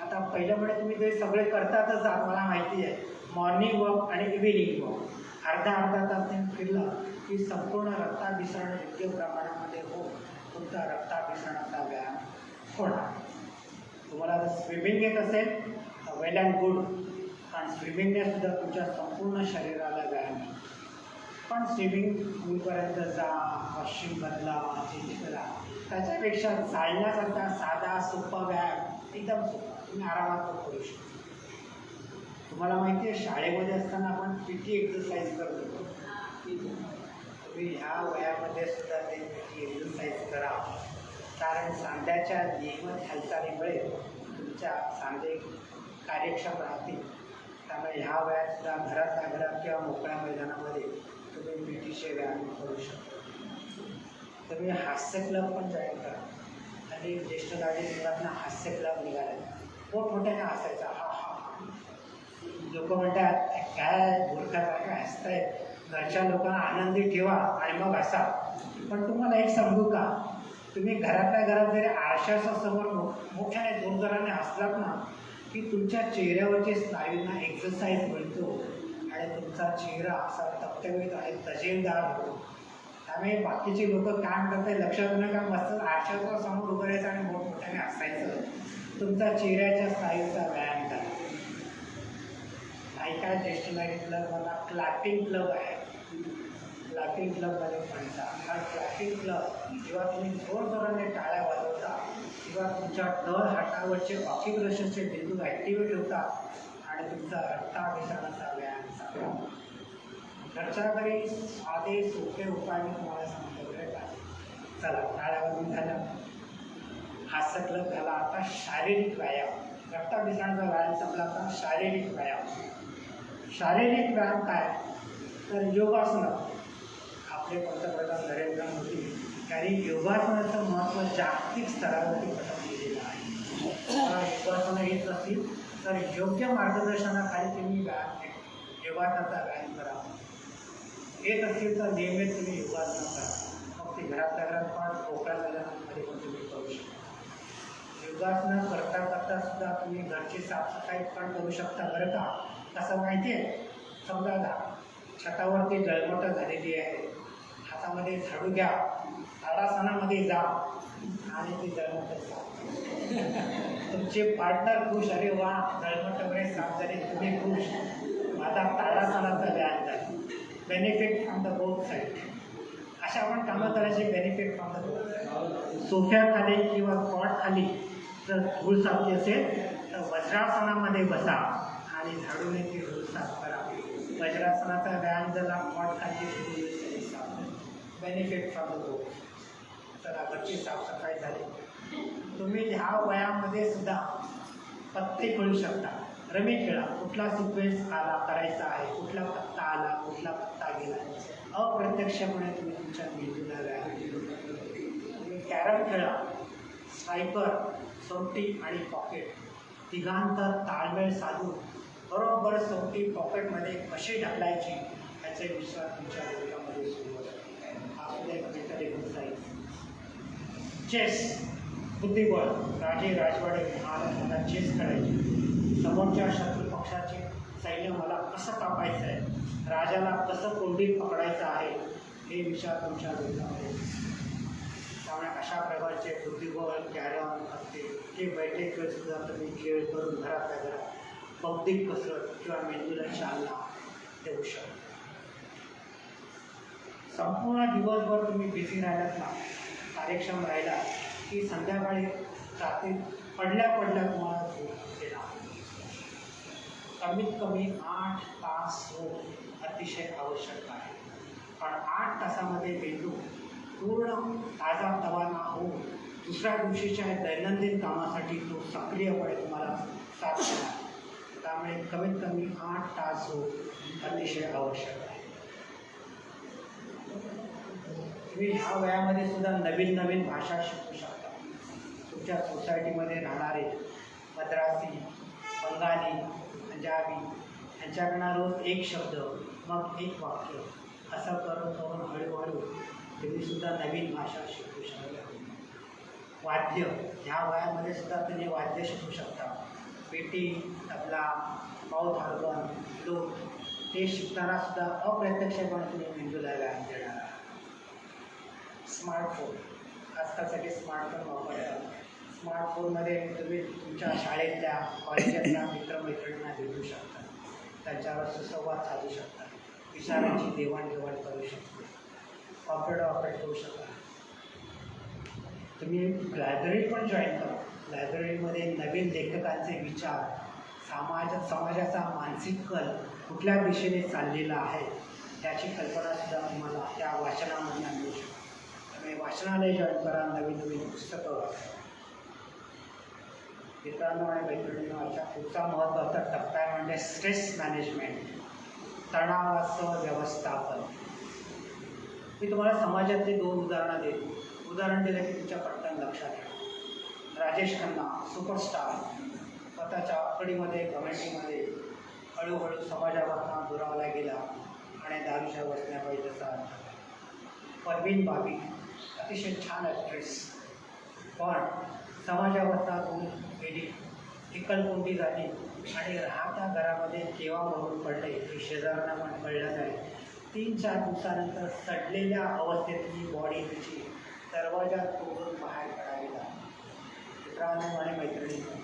आता पहिल्यामुळे तुम्ही ते सगळे करतातच मला माहिती आहे मॉर्निंग वॉक आणि इव्हिनिंग वॉक अर्धा तास तुम्ही फिरला की संपूर्ण रक्ताभिसरण योग्य प्रमाणामध्ये होऊन तुमचा रक्ताभिसरणाचा व्यायाम होणार. तुम्हाला जर स्विमिंग येत असेल वेल अँड गुड कारण स्विमिंगने सुद्धा तुमच्या संपूर्ण शरीराला व्यायाम आहे. पण स्विमिंग पूलपर्यंत जा वॉशिंग बदला चेंज करा त्याच्यापेक्षा चालण्यासारखा साधा सोपा व्यायाम एकदम सोपा तुम्ही आरामात करू शकता. तुम्हाला माहिती आहे शाळेमध्ये असताना आपण PT एक्सरसाइज करतो. तुम्ही ह्या वयामध्ये सुद्धा ते PT एक्सरसाइज करा कारण सांध्याच्या नियमित हालचालीमुळे तुमच्या सांधे कार्यक्षम राहतील. त्यामुळे ह्या वयात सुद्धा घरात किंवा मोकळ्या मैदानामध्ये तुम्ही PTचे व्यायाम करू शकता. तुम्ही हास्य क्लब पण जॉईन करा आणि ज्येष्ठ नागरिक मुलांना हास्य क्लब निघाला मोठमोठ्याने हसायचा हा हा लोक म्हणतात काय मूर्खासारखं हसतायत घरच्या लोकांना आनंदी ठेवा आणि मग हसा. पण तुम्हाला एक सांगू का तुम्ही घरातल्या घरात जरी आरशाच्या समोर मोठ्याने जोरजोराने हसलात ना की तुमच्या चेहऱ्यावरचे स्नायूंना एक्सरसाइज मिळतो आणि तुमचा चेहरा असा तपटवीत आणि तजेलदार होतो. त्यामुळे बाकीचे लोक काय म्हणतात ते लक्षात नका मस्त आरशाच्या समोर उभं राहायचं आणि मोठमोठ्याने हसायचं. तुमचा चेहऱ्याच्या स्नायूचा व्यायाम करा. काही काय ज्येष्ठ नागरिक क्लब मला क्लॅपिंग क्लब आहे. क्लॅपिंग क्लबमध्ये म्हणता हा क्लॅपिंग क्लब जेव्हा तुम्ही जोरजोराने टाळ्या वाजवता तेव्हा तुमच्या तळ हातावरचे ऑक्युप्रेशनचे बिंदू ॲक्टिवेट होतात आणि तुमचा रक्ताभिसरणाचा व्यायाम चांगला. घरच्या घरी साधे सोपे उपाय मी तुम्हाला सांगतो बरं का. चला टाळ्या वाजून झालं हास्य क्लब झाला आता शारीरिक व्यायाम. रक्ताभिसरणाचा व्यायाम संपला आता शारीरिक व्यायाम. शारीरिक व्यायाम काय तर योगासनं. आपले पंतप्रधान नरेंद्र मोदी यांनी योगासनाचं महत्त्व जागतिक स्तरावरती पटवून दिलेलं आहे. योगासनं येत असतील तर योग्य मार्गदर्शनाखाली तुम्ही योगासनाचा व्यायाम करा. येत असतील तर नियमित तुम्ही योगासनं करा. मग ते घरातल्या घरात पण कोकणात मध्ये पण तुम्ही करू शकता. योगासनं करता करता सुद्धा तुम्ही घरची साफसफाई पण करू शकता बरं का. कसं माहिती आहे, समजा छतावरती जळमटं झालेली आहे, हातामध्ये झाडू घ्या, ताडासनामध्ये जा आणि ते जळमटं साफ. तुमचे पार्टनर खुश, अरे वा जळमटं वगैरे साफ झाले, तुम्ही खुश, माझा ताडासनाचा व्यायाम झाला. Benefit from the both side. अशा आपण कामं करायचे benefit from the both side. सोफ्याखाली किंवा कॉटखाली जर धूळ साफली असेल तर वज्रासनामध्ये बसा आणि झाडूने ती धूळ साफ करा. वज्रासनाचा व्यायाम झाला, कॉटखाली धूळ साफ. Benefit from the both. तर घरची साफसफाई झाली. तुम्ही ह्या वयामध्ये सुद्धा पत्ते खेळू शकता. रमी खेळा. कुठला सिक्वेन्स आला करायचा आहे, कुठला पत्ता आला, कुठला पत्ता गेला, अप्रत्यक्षपणे तुम्ही तुमच्या मेंदूला व्यायाम. तुम्ही कॅरम खेळा. स्ट्रायकर, सोंगटी आणि पॉकेट तिघांचा ताळमेळ साधून बरोबर सोंगटी पॉकेटमध्ये कशी ढकलायची ह्याचे विचार तुमच्या डोक्यामध्ये सुरू होतात. आपले मेंटल एक्सरसाइज. चेस, बुद्धिबळ. राजे राजवाडे महाराजांना चेस खेळायचे. समोरच्या शत्रू पक्षाचे सैन्य मला कसं कापायचं आहे, राजाला कसं कोंडीत पकडायचं आहे, हे विचार तुमच्या डोक्यामध्ये. त्यामुळे अशा प्रकारचे बुद्धिबळ, कॅरम असते हे बैठे खेळ सुद्धा तुम्ही खेळ करून घरातल्या घरात बौद्धिक कसरत किंवा मेंदूला चालना देऊ शकता. संपूर्ण दिवसभर तुम्ही बिझी राहिलात ना, कार्यक्षम राहिला की संध्याकाळी रात्री पडल्या तुम्हाला झोप येणार. कमीत कमी 8 तास झोप अतिशय आवश्यक आहे. कारण 8 तासामध्ये मेंदू पूर्ण ताजा तवाना होऊन दुसऱ्या दिवशीच्या दैनंदिन कामासाठी तो सक्रियपणे तुम्हाला साथ देणार. त्यामुळे कमीत कमी 8 तास झोप अतिशय आवश्यक आहे. तुम्ही ह्या वयामध्ये सुद्धा नवीन नवीन भाषा शिकू शकता. तुमच्या सोसायटीमध्ये राहणारे मद्रासी, बंगाली, पंजाबी यांच्याकडनं रोज एक शब्द, मग एक वाक्य, असं करून हळूहळू तुम्ही सुद्धा नवीन भाषा शिकू शकता. वाद्य, ह्या वयामध्ये सुद्धा तुम्ही वाद्य शिकू शकता. पेटी, तबला, माऊथ ऑर्गन, फ्लूट ते शिकताना सुद्धा अप्रत्यक्षपणे तुम्ही मेंदूला व्यायाम देणार आहात. स्मार्टफोन, आजकाल सगळे स्मार्टफोन वापरतात. स्मार्टफोनमध्ये तुम्ही तुमच्या शाळेतल्या कॉलेजातल्या मित्रमैत्रिणींना भेटू शकता, त्यांच्यावर सुसंवाद साधू शकता, विचारांची देवाणघेवाण करू शकता, कॉम्प्युटर करू शकता. तुम्ही लायब्ररी पण जॉईन करा. लायब्ररीमध्ये नवीन लेखकांचे विचार, समाजाचा मानसिक कल कुठल्या दिशेने चाललेला आहे त्याची कल्पनासुद्धा तुम्हाला त्या वाचनामधून मिळू शकते. त्यामुळे वाचनालय जॉईन करा, नवीन नवीन पुस्तकं. मित्रांनो आणि मैत्रिणींनो, याचा पुढचा महत्त्वाचा टप्पा आहे म्हणजे स्ट्रेस मॅनेजमेंट, तणावाचं व्यवस्थापन. मी तुम्हाला समाजातले 2 उदाहरणं देतो. उदाहरण दिलं की तुमच्या पटकन लक्षात येईल. राजेश खन्ना सुपरस्टार स्वतःच्या आकडीमध्ये कमेंटीमध्ये हळूहळू समाजापासून दुरावला गेला आणि दारूच्या वचण्यापायी जसा. परवीन बाबी अतिशय छान ॲक्ट्रेस, पण समाजापासून गेली, एकलकोंडी झाली आणि राहत्या घरामध्ये केव्हा म्हणून पडले हे शेजाऱ्यांना पण कळलं नाही. 3-4 दिवसानंतर सडलेल्या अवस्थेतली बॉडी तिची दरवाजात तोडून बाहेर पडावी लागली. मित्रांनो आणि मैत्रिणींनो,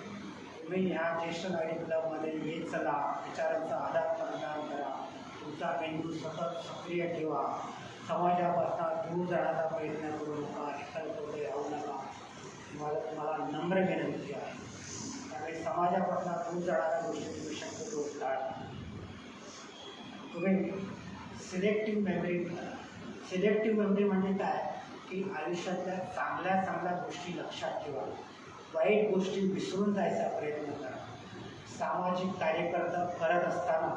तुम्ही ह्या ज्येष्ठ नागरिक क्लबमध्ये येत चला, विचारांचा आदान-प्रदान करा, तुमचा मेंदू सतत सक्रिय ठेवा, समाजापासून दूर जाण्याचा प्रयत्न करू नका, एकलकोंडे राहू नका. तुम्हाला नम्र विनंती आहे. त्यामुळे समाजापासून दूर जाणाऱ्या गोष्टी तुम्ही शक्यतो टाळा. तुम्ही सिलेक्टिव्ह मेमरी करा. सिलेक्टिव्ह मेमरी म्हणजे काय की आयुष्यातल्या चांगल्या गोष्टी लक्षात ठेवा, वाईट गोष्टी विसरून जायचा प्रयत्न करा. सामाजिक कार्यकर्ता करत असताना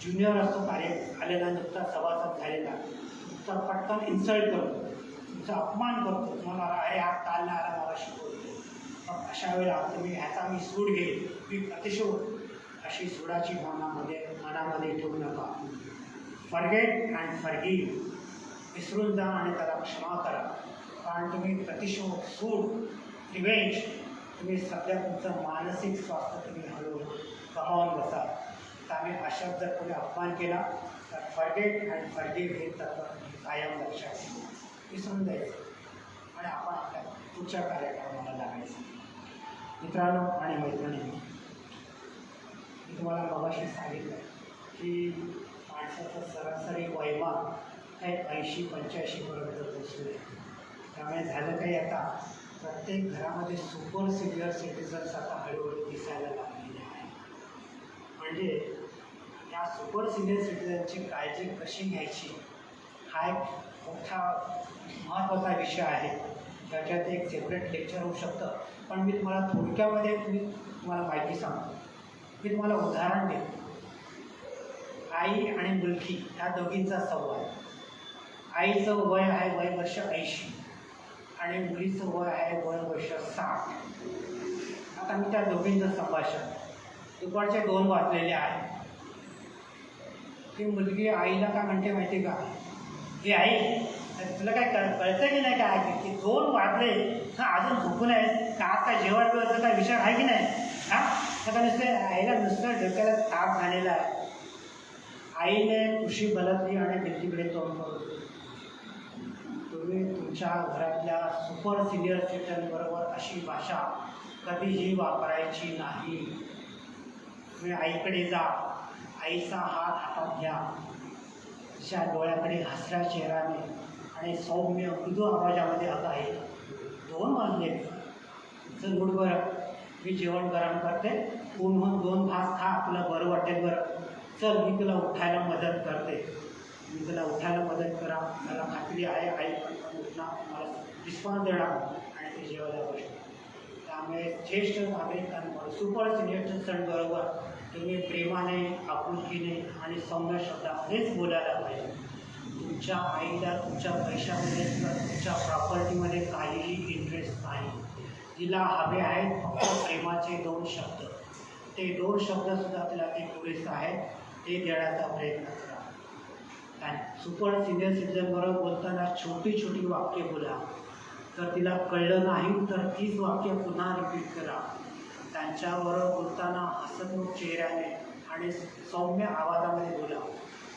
ज्युनियर असतो कार्य आलेला नुकता सभासद झालेला तुमचा पटकन इन्सल्ट करतो, तुमचा अपमान करतो, तुम्हाला अरे हा काल नाही आला मला शिकवतो. मग अशा वेळेला तुम्ही ह्याचा मी सूड घेईल, मी प्रतिशोध अशी सुडाची मनामध्ये ठेवू नका. फॉरगेट अँड फॉरगिव्ह, विसरून जा आणि त्याला क्षमा करा. कारण तुम्ही प्रतिशोध, सूड, रिवेंज, तुम्ही सध्या तुमचं मानसिक स्वास्थ्य तुम्ही हळूहळू गमावून बसाल. त्यामुळे अशात जर कोणी अपमान केला तर फॉरगेट अँड फॉरगिव्ह हे तत्त्व कायम लक्षात ठेवा. विसरून जायचं आणि आपण आपल्या पुढच्या कार्यक्रमाला लागायचं. मित्रांनो आणि मैत्रिणींनो, मी तुम्हाला मगाशी सांगितलं की माणसाचं सरासरी वयमान काही 80-85पर्यंत पोचले. त्यामुळे झालं काही आता प्रत्येक घरामध्ये सुपर सिनियर सिटीजन्स आता हळूहळू दिसायला लागलेले आहे. म्हणजे या सुपर सिनियर सिटीजनची काळजी कशी घ्यायची हा एक मोठा महत्त्वाचा विषय आहे. त्याच्यात एक सेपरेट लेक्चर होऊ शकतं, पण मी तुम्हाला थोडक्यामध्ये तुम्हाला माहिती सांगतो. मी तुम्हाला उदाहरण देतो. आई आणि मुलगी ह्या दोघींचा संवाद. आईचं वय आहे वय वर्ष 80 आणि मुलीचं वय आहे वय वर्ष 60. आता मी त्या दोघींचं संभाषण दुपारचे 2 वाजलेले आहे. ती मुलगी आईला काय म्हणते माहिती का, की आई तुला काय कळतं की नाही काय की 2 वाजले तर अजून झोपून आहे का, आता जेवण बिवडचा काय विषय आहे की नाही. हां आता नुसते आईला नुसतं डोक्याला ताप झालेला आहे. आईने खुशी बलतली आणि भिंतीकडे तोंड करून. तुम्ही तुमच्या घरातल्या सुपर सिनियर सिटीजनबरोबर अशी भाषा कधीही वापरायची नाही. तुम्ही आईकडे जा, आईचा हात हातात घ्या, तिच्या डोळ्याकडे हसऱ्या चेहऱ्याने आणि सौम्य मृदू आवाजामध्ये आता आहे 2 वाजले चल उठ बरं, मी जेवण गरम करते, ऊन 2 घास खा, तुला बरं वाटेल बरं, चल मी तुला उठायला मदत करते. मी तुला उठायला मदत करा, मला खात्री आहे आई पण उठणार, मला रिस्पॉन्स देणार आणि ते जेवायला बसणार. त्यामुळे ज्येष्ठ नागरिकांबरोबर सुपर सिनियर सिटीजनबरोबर तुम्ही प्रेमाने, आपुलकीने आणि सौम्य शब्दामध्येच बोलायला पाहिजे. तुमच्या आईला तुमच्या पैशामध्ये किंवा तुमच्या प्रॉपर्टीमध्ये काहीही इंटरेस्ट नाही. तिला हवे आहेत फक्त प्रेमाचे 2 शब्द. ते 2 शब्दसुद्धा तिला ते पुरेसे आहेत, ते देण्याचा प्रयत्न करा. आणि सुपर सिनियर सिटीजनबरोबर बोलताना छोटी छोटी वाक्य बोला. जर तिला कळलं नाही तर तीच वाक्य पुन्हा रिपीट करा. त्यांच्याबरोबर बोलताना हसतमुख चेहऱ्याने आणि सौम्य आवाजामध्ये बोला.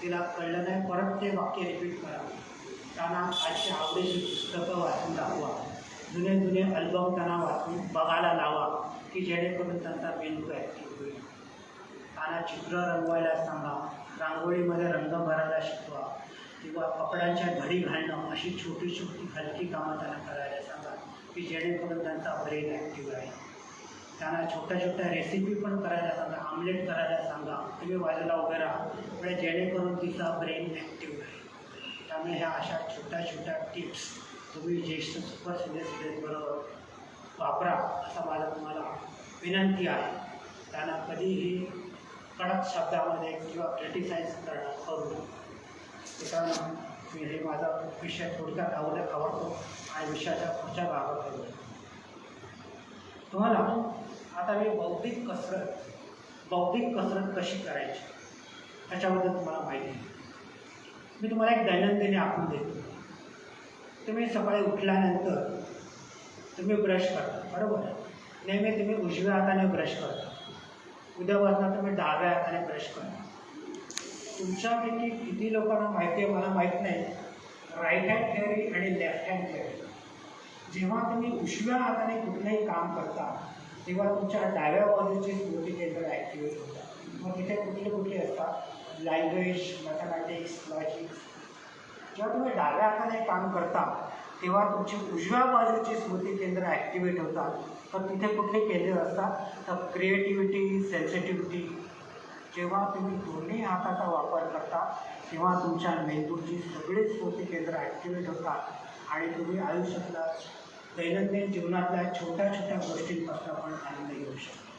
तिला कळलं नाही परत ते वाक्य रिपीट करा. त्यांना आजची आवडीची पुस्तकं वाचून दाखवा. जुने अल्बम त्यांना वाचून बघायला लावा की जेणेकरून त्यांचा मेंदू ॲक्टिव्ह होईल. त्यांना चित्र रंगवायला सांगा, रांगोळीमध्ये रंग भरायला शिकवा किंवा कपड्यांच्या घडी घालणं अशी छोटी छोटी हलकी कामं त्यांना करायला सांगा की जेणेकरून त्यांचा ब्रेन ॲक्टिव्ह आहे. त्यांना छोट्या छोट्या रेसिपी पण करायला सांगा, आमलेट करायला सांगा, तुम्ही बाजूला उभे राहा म्हणजे जेणेकरून तिचा ब्रेन ॲक्टिव्ह आहे. त्यामुळे ह्या अशा छोट्या छोट्या टिप्स तुम्ही ज्येष्ठ सुपर सिनियर सिटीजनबरोबर वापरा असा माझा तुम्हाला विनंती आहे. त्यांना कधीही कडक शब्दामध्ये किंवा क्रिटिसाइज करू नये. मित्रांनो, मी हे माझा विषय थोडक्यात आवडतो आणि विषयाच्या पुढच्या भागात करू. तुम्हाला आता मी बौद्धिक कसरत कशी करायची त्याच्याबद्दल तुम्हाला माहिती आहे. मी तुम्हाला एक दैनंदिनी आखून देतो. तुम्ही सकाळी उठल्यानंतर तुम्ही ब्रश करता, बरोबर. नेहमी तुम्ही उजव्या हाताने ब्रश करता. उद्यापासून तुम्ही डाव्या हाताने ब्रश करता. तुमच्यापैकी किती लोकांना माहिती आहे मला माहीत नाही, राईट हँड थेअरी आणि लेफ्ट हँड थेअरी. जेव्हा तुम्ही उजव्या हाताने कुठलंही काम करता तेव्हा तुमच्या डाव्या बाजूचे स्मृती केंद्र ॲक्टिवेट होतात. मग तिथे कुठले असतात, लँग्वेज, मॅथमॅटिक्स, लॉजिक. जेव्हा तुम्ही डाव्या हाताने काम करता तेव्हा तुमची उजव्या बाजूची स्मृती केंद्र ॲक्टिवेट होतात. तर तिथे कुठले केंद्र असतात तर क्रिएटिव्हिटी, सेन्सिटिव्हिटी. जेव्हा तुम्ही दोन्ही हाताचा वापर करता तेव्हा तुमच्या मेंदूची सगळी स्मृती केंद्र ॲक्टिवेट होतात आणि तुम्ही आयुष्यातला दैनंदिन जीवनातल्या छोट्या छोट्या गोष्टींपासून आपण आनंद घेऊ शकतो.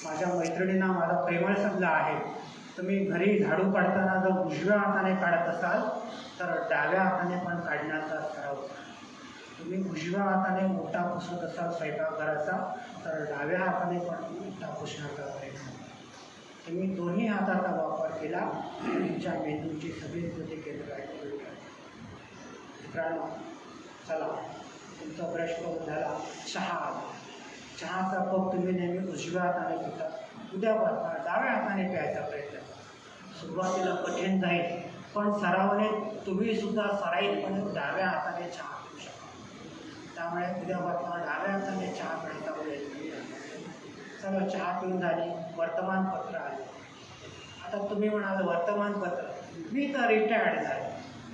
माझ्या मैत्रिणींना माझा प्रेमळ सल्ला आहे, तुम्ही घरी झाडू काढताना जर उजव्या हाताने काढत असाल तर डाव्या हाताने पण काढण्याचा सराव करा. तुम्ही उजव्या हाताने ओटा पुसत असाल स्वयंपाकघराचा तर डाव्या हाताने पण ओटा पुसण्याचा प्रयत्न करा. तुम्ही दोन्ही हाताचा वापर केला तुमच्या मेंदूची सगळी कृती केंद्र ॲक्टिव्हेट आहे. मित्रांनो, चला तुमचा ब्रश करून झाला, चहाचा कप तुम्ही नेहमी उजव्या हाताने पिता, उद्यापासून डाव्या हाताने प्यायचा प्रयत्न करा. सुरुवातीला कठीण जाईल पण सरावाने तुम्ही सुद्धा सराईतपणे डाव्या हाताने चहा पिऊ शकता. त्यामुळे उद्यापासून डाव्या हाताने चहा पिण्याचा प्रयत्न करा. चला, चहा पिऊन झाली, वर्तमानपत्र आले. आता तुम्ही म्हणाल वर्तमानपत्र, मी तर रिटायर्ड झाले,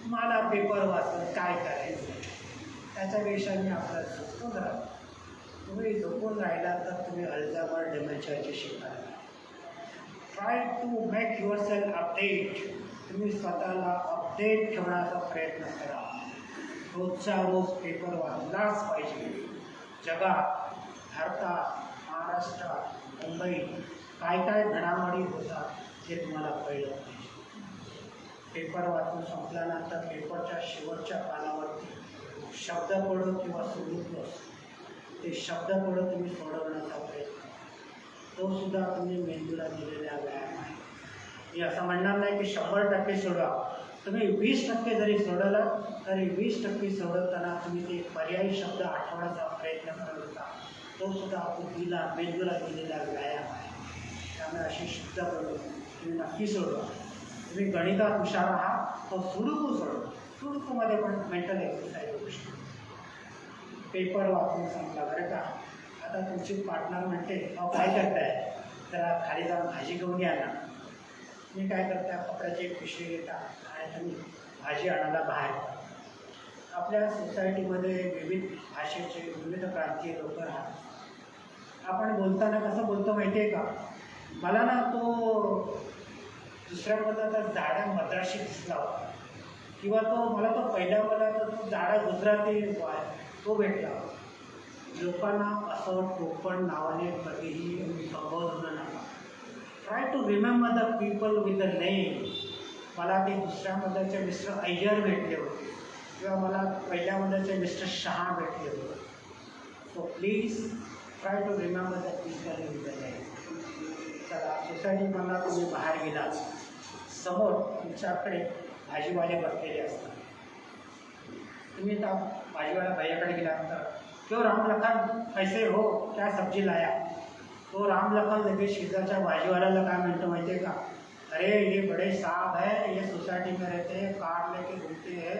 मला पेपर वाचून काय करायचं. त्याच्यापेक्षा मी आपल्याला झोपून राहतो. तुम्ही झोपून राहिला तर तुम्ही अल्झायमर डिमेन्शियाची शिकार. Try to make yourself update. तुम्ही स्वतःला अपडेट ठेवण्याचा प्रयत्न करा. रोजचा रोज पेपर वाचलाच पाहिजे. जगात, भारतात, महाराष्ट्रात, मुंबईत काय काय घडामोडी होतात हे तुम्हाला कळलं पाहिजे. पेपर वाचून संपल्यानंतर पेपरच्या शेवटच्या पानावरती शब्दकोडं किंवा सुडुकू असतो. ते शब्दकोडं तुम्ही सोडवण्याचा प्रयत्न करा. तो सुद्धा तुम्ही मेंदूला दिलेला व्यायाम आहे. मी असं म्हणणार नाही की 100% सोडवा. तुम्ही 20% जरी सोडवलं तरी 20% सोडवताना तुम्ही ते पर्यायी शब्द आठवण्याचा प्रयत्न करत होता. तो सुद्धा बुद्धीला मेंदूला दिलेला व्यायाम आहे. त्यामुळे अशी शब्दकोडं तुम्ही नक्की सोडवा. तुम्ही गणितात हुशार आहात, तो सुडुकू सोडवा. सुडुकूमध्ये पण मेंटल एक्सरसाइज होऊ शकते. पेपर वाचून संपला बरं का. आता तुमची पार्टनर म्हणते, अहो काय करताय, जरा खाली जाऊन भाजी घेऊन या ना. मी काय करता, कपड्याची एक पिशवी घेता आणि तुम्ही भाजी आणायला बाहेर पडा. आपल्या सोसायटीमध्ये विविध भाषेचे विविध प्रांतीय लोक राहतात. आपण बोलताना कसं बोलतो माहिती आहे का, मला ना तो दुसऱ्या पदाचा जाडा मद्राशी दिसला होता, किंवा मला तो पहिल्या पदाचा तो जाडा गुजराती तो भेटला. लोकांना असं टोपण नावाने कधीही संबोधलं नका. Try to remember the people with the name. मला ते दुसऱ्या पदाचे मिस्टर अय्यर भेटले होते, किंवा मला पहिल्या पदाचे मिस्टर शहा भेटले होते. So please try to remember the people with the name. चला, सोसायटीमधला तुम्ही बाहेर गेलात, समोर तुमच्याकडे भाजीवाले बसलेले असतात. तुम्ही त्या भाजीवाला भैयाकडे गेल्यानंतर, क्यों राम लखन कैसे हो, क्या सब्जी लाया. तो राम लखन लगेच शेजारच्या भाजीवाल्याला काय म्हणतो माहिती आहे का, अरे ये बड़े साहब है, ये सोसाइटी में रहते हैं, कार लेके घूमते हैं,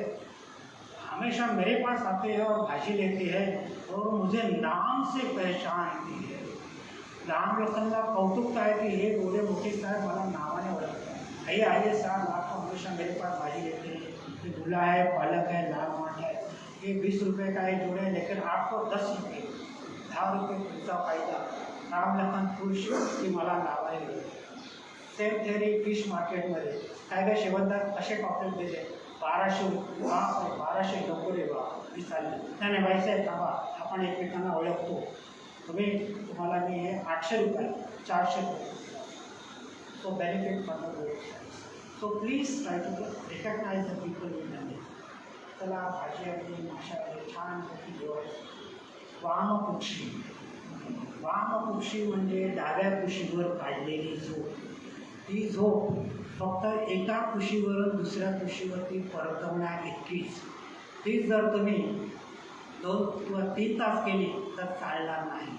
हमेशा मेरे पास आते हैं और भाजी लेते हैं और मुझे नाम से पहचानती है. राम लखनला कौतुक काय की हे एवढे मोठे साहेब मला नावाने ओळखतात. आइए आइए साहब, आपको हमेशा मेरे पास भाजी लेते हैं, ये धुला है, पालक है, लाल माठ है, ये 20 रुपये का एक जोड़े, लेकिन आपको 10 रुपये, 10 रुपये तुमचा फायदा. राम लखन खुश की मला नावाने. सेम थेअरी फिश मार्केटमध्ये काय काय शेवंतात कसे पापलेट दिले, 1200 रुपये. 1200 नको रे बा, मी चालले. नाही नाही बाईसाहेब थांबा, आपण एकमेकांना ओळखतो. तुम्हाला मी हे 800 रुपये, 400 रुपये. So benefit from the both. So please try to recognise the people in the name. चला, भाजी आली, माशा आली, छान दिवस. वामकुक्षी. वामकुक्षी म्हणजे डाव्या कुशीवर काढलेली झोप. ती झोप फक्त एका कुशीवरून दुसऱ्या कुशीवरती परतवण्या इतकीच. ती जर तुम्ही 2 किंवा 3 तास केली तर चालणार नाही.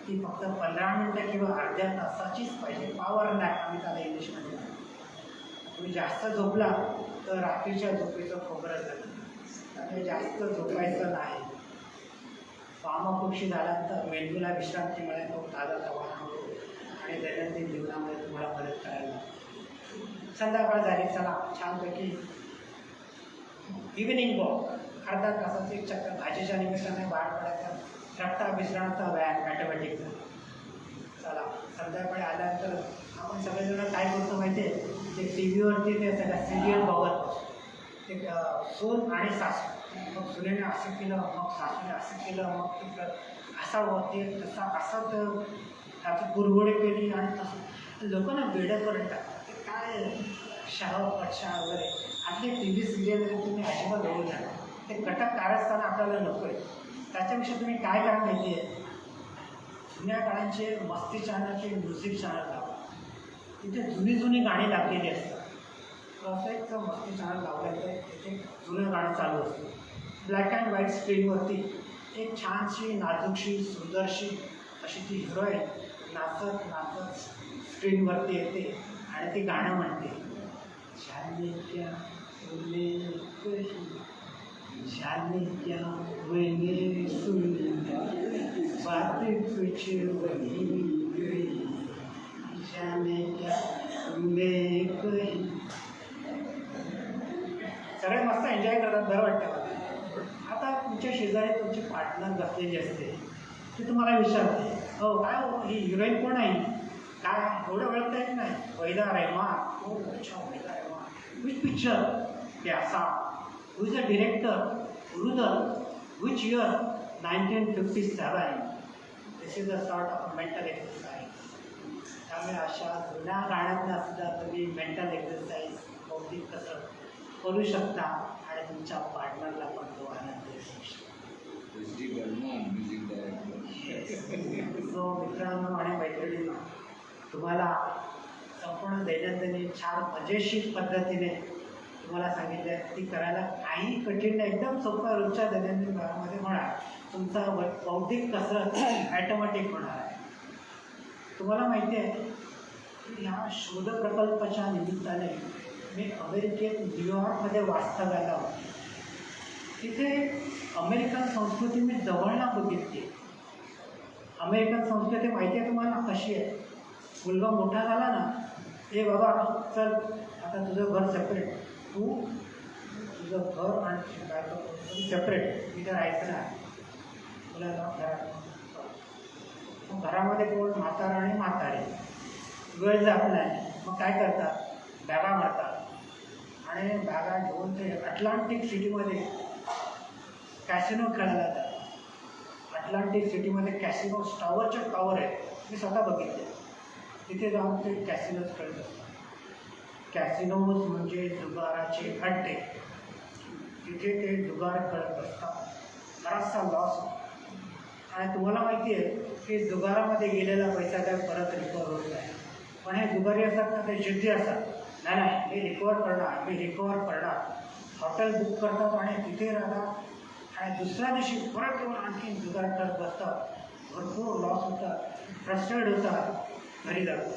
ती फक्त 15 मिनटं किंवा अर्ध्या तासाचीच पाहिजे. पॉवर नॅप आम्ही त्याला इंग्लिशमध्ये म्हणतो. तुम्ही जास्त झोपला तर रात्रीच्या झोपेचं खोबरं झालं. त्यामुळे जास्त झोपायचं नाही. वामकुक्षी झाल्यानंतर मेंदूला विश्रांती मिळेल, तो ताजा तवाना होतो आणि दैनंदिन जीवनामध्ये तुम्हाला मदत करायला लागतो. संध्याकाळ झाली, चला छानपैकी इव्हिनिंग वॉक, अर्धा तासाचं एक चक्कर भाजीच्या निमित्ताने बाहेर पडायचा. रक्ताभिसरणाचा व्यायाम मॅथमॅटिकचा. चला, संध्याकाळी आल्यानंतर आपण सगळेजण काय करतो माहिती आहे, ते टी व्हीवरती ते सगळ्या सिरियल बघत, ते सून आणि सासू मग सुनेने असं केलं, मग सासूने असं केलं, मग तिथं असा होते तसा असं तर त्याची कुरघोडी केली आणि तसं लोक ना वेडं करून टाकतात. ते काय शाह पक्षा वगैरे आपले टी व्ही सिरियल तुम्ही अजिबात बघू द्या, ते कटक कारस्थानं आपल्याला नको आहे. त्याच्याविषयी तुम्ही काय करा माहिती आहे, जुन्या काळांचे मस्ती चॅनलचे म्युझिक चॅनल लावा, तिथे जुनी जुनी गाणी लागलेली असतात. असं एक मस्ती चॅनल लावलं तर तिथे जुनं गाणं चालू असतं. ब्लॅक अँड व्हाईट स्क्रीनवरती एक छानशी नाजूकशी सुंदरशी अशी ती हिरोईन नाचत नाचत स्क्रीनवरती येते आणि ती गाणं म्हणते, जाने क्या तुमने कही, जाने क्या मैंने सुनी, बातें कुछ वही गई, जाने क्या तुमने कही. सगळे मस्त एन्जॉय करतात, बरं वाटतं मला. आता तुमच्या शेजारी तुमची पार्टनर बसलेली असते, ती तुम्हाला विचारते, हो काय हो ही हिरोईन कोण आहे, काय एवढं ओळखता येत नाही, वैदा रहमान. हो अच्छा वैदा Rahman, which picture, Pyaasa, who is a director, रुदर, which year, 1957. This is a sort of mental exercise. त्यामुळे अशा जुन्या गाण्यांना सुद्धा तुम्ही मेंटल एक्सरसाइज बौद्धिक कसरत करू शकता आणि तुमच्या पार्टनरला पण तो आनंद देऊ शकता. सो मित्रांनो आणि मैत्रिणींनो, तुम्हाला संपूर्ण दैनंदिनी छान मजेशीर पद्धतीने तुम्हाला सांगितलं ती करायला काही कठीण नाही, एकदम सोपं रोजच्या दैनंदिन भागामध्ये होणार. तुमचा बौद्धिक कसरत ॲटोमॅटिक होणार आहे. तुम्हाला माहिती आहे की ह्या शोध प्रकल्पाच्या निमित्ताने मी अमेरिकेत न्यूयॉर्कमध्ये वास्तव्याला होतो. तिथे अमेरिकन संस्कृती मी जवळना बघितली. अमेरिकन संस्कृती माहिती आहे तुम्हाला कशी आहे. मुलगा मोठा झाला ना, हे बाबा चल आता तुझं घर सेपरेट, तू तुझं घर आणि काय करतो सेपरेट, इथं राहायचं नाही, तुला घरात. मग घरामध्ये कोण म्हातारा आणि म्हातारे, वेळ जात नाही. मग काय करतात, बॅगा मारतात आणि बॅगा घेऊन ते अटलांटिक सिटीमध्ये कॅसिनो खेळायला जातात. अटलांटिक सिटीमध्ये कॅसिनो टॉवरच्या टॉवर आहे, मी स्वतः बघितले. तिथे जाऊन ते कॅसिनोज खेळत असतात. कॅसिनोज म्हणजे जुगाराचे अड्डे. तिथे ते जुगार खेळत असतात, बराचसा लॉस होतो. आणि तुम्हाला माहिती आहे की जुगारामध्ये गेलेला पैसा काय परत रिकवर होत नाही. पण हे जुगारी असतात ना, ते जिद्दी असतात, नाही नाही मी रिकवर करणार, मी रिकवर करणार. हॉटेल बुक करतात आणि तिथे राहतात आणि दुसऱ्या दिवशी परत येऊन आणखी जुगार करत बसतात. भरपूर लॉस होतात, फ्रस्ट्रेट होतात, घरी जातात.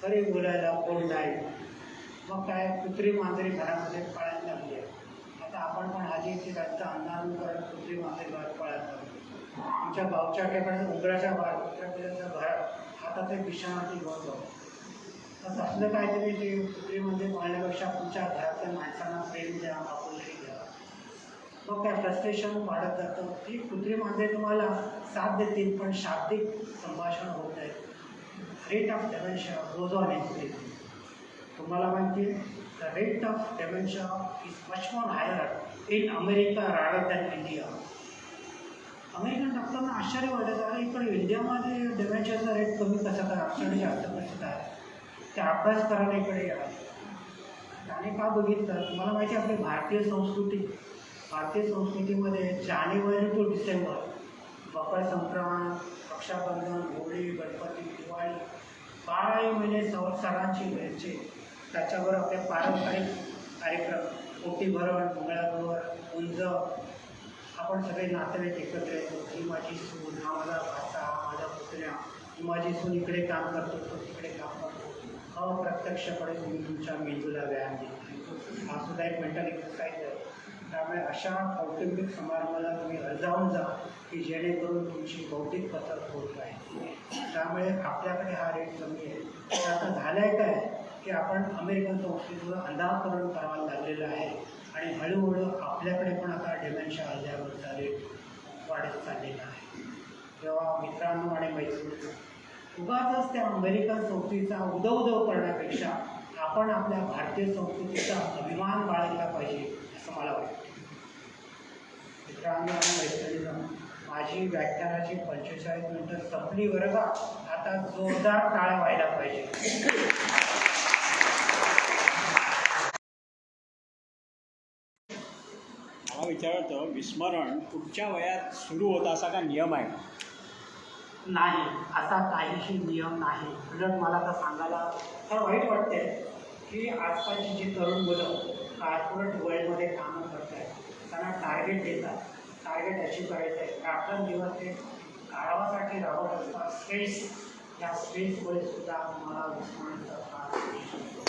घरी बोलायला कोण नाही. मग काय कुत्री मांजरी घरामध्ये पाळायला लागली आहे. आता आपण पण हल्ली ते त्यांचं अंधारून करत कुत्री मांजरी घरात पाळायला लागली. आमच्या गावच्या ठिकाणी उंदराच्या कुत्र्याच्या घरात हातात एक विषाणाची घेऊन जाऊ. तर असलं काहीतरी ते कुत्री म्हणजे पाळण्यापेक्षा तुमच्या घरातल्या माणसांना प्रेम द्या, आपुलकी द्या. मग काय फ्रस्ट्रेशन वाढत जातं. ती कुत्री मांजरे तुम्हाला साथ देतील, पण शाब्दिक संभाषण होत आहे. Rate of dementia goes on increasing. तुम्हाला माहिती आहे the rate of dementia is much more higher in America rather than India. American डॉक्टरांना आश्चर्य वाटायचं, अरे इकडे इंडियामध्ये डेमेन्शियाचा रेट कमी कसा काय, आमच्याकडे जास्त कसं काय. ते अभ्यास करायला इकडे या. त्याने का बघितलं, तुम्हाला माहिती आहे आपली भारतीय संस्कृतीमध्ये जानेवारी टू डिसेंबर, मकर संक्रांत, रक्षाबंधन, होळी, गणपती, दिवाळी, 12 महिने संवत्सरांची घ्यायचे. त्याच्यावर आपले पारंपरिक कार्यक्रम, ओटी भरण, मंगळागौर, उंज, आपण सगळे नातेवाईक एकत्र येतो. ही माझी सून, हा माझा भाचा, हा माझा पुतण्या, ही माझी सून इकडे काम करतो, तो तिकडे काम करतो. अप्रत्यक्षपणे तुम्ही तुमच्या मेंदूला व्यायाम देतो. हा सुद्धा एक मेंटल एक्सरसाइज आहे. त्यामुळे अशा कौटुंबिक समारंभाला तुम्ही अर्जावून जा की जेणेकरून तुमची बौद्धिक कसरत होत राहील. त्यामुळे आपल्याकडे हा रेट कमी आहे. तर आता झालं आहे काय की आपण अमेरिकन संस्कृतीवर अंधाकरण करायला लागलेलं आहे आणि हळूहळू आपल्याकडे पण आता डेमेन्शिया आल्यावरचा रेट वाढत चाललेला आहे. तेव्हा मित्रांनो आणि मैत्रिणींनो, उगाचच त्या अमेरिकन संस्कृतीचा उदव करण्यापेक्षा आपण आपल्या भारतीय संस्कृतीचा अभिमान बाळगला पाहिजे असं मला वाटतं. मित्रांनो आणि मैत्रिणींनो, माझी व्याख्यानाची 45 मिनिटं संपली बरं का. आता जोरदार टाळ्या व्हायला पाहिजे. मला विचारतं, विस्मरण कुठच्या वयात सुरू होतं असा का नियम आहे का? नाही, असा काहीही नियम नाही. उलट मला तर सांगायला तर वाईट वाटते की आजकालची जी तरुण मुलं कॉर्पोरेट वर्ल्डमध्ये कामं करत आहेत, त्यांना टार्गेट देतात, टार्गेट अचीव करायचं आहे, रात्रंदिवस ते गाढवासाठी राबत असतात. स्ट्रेस, या स्ट्रेसमुळे सुद्धा मला विस्मरणाचा त्रास होऊ शकतो.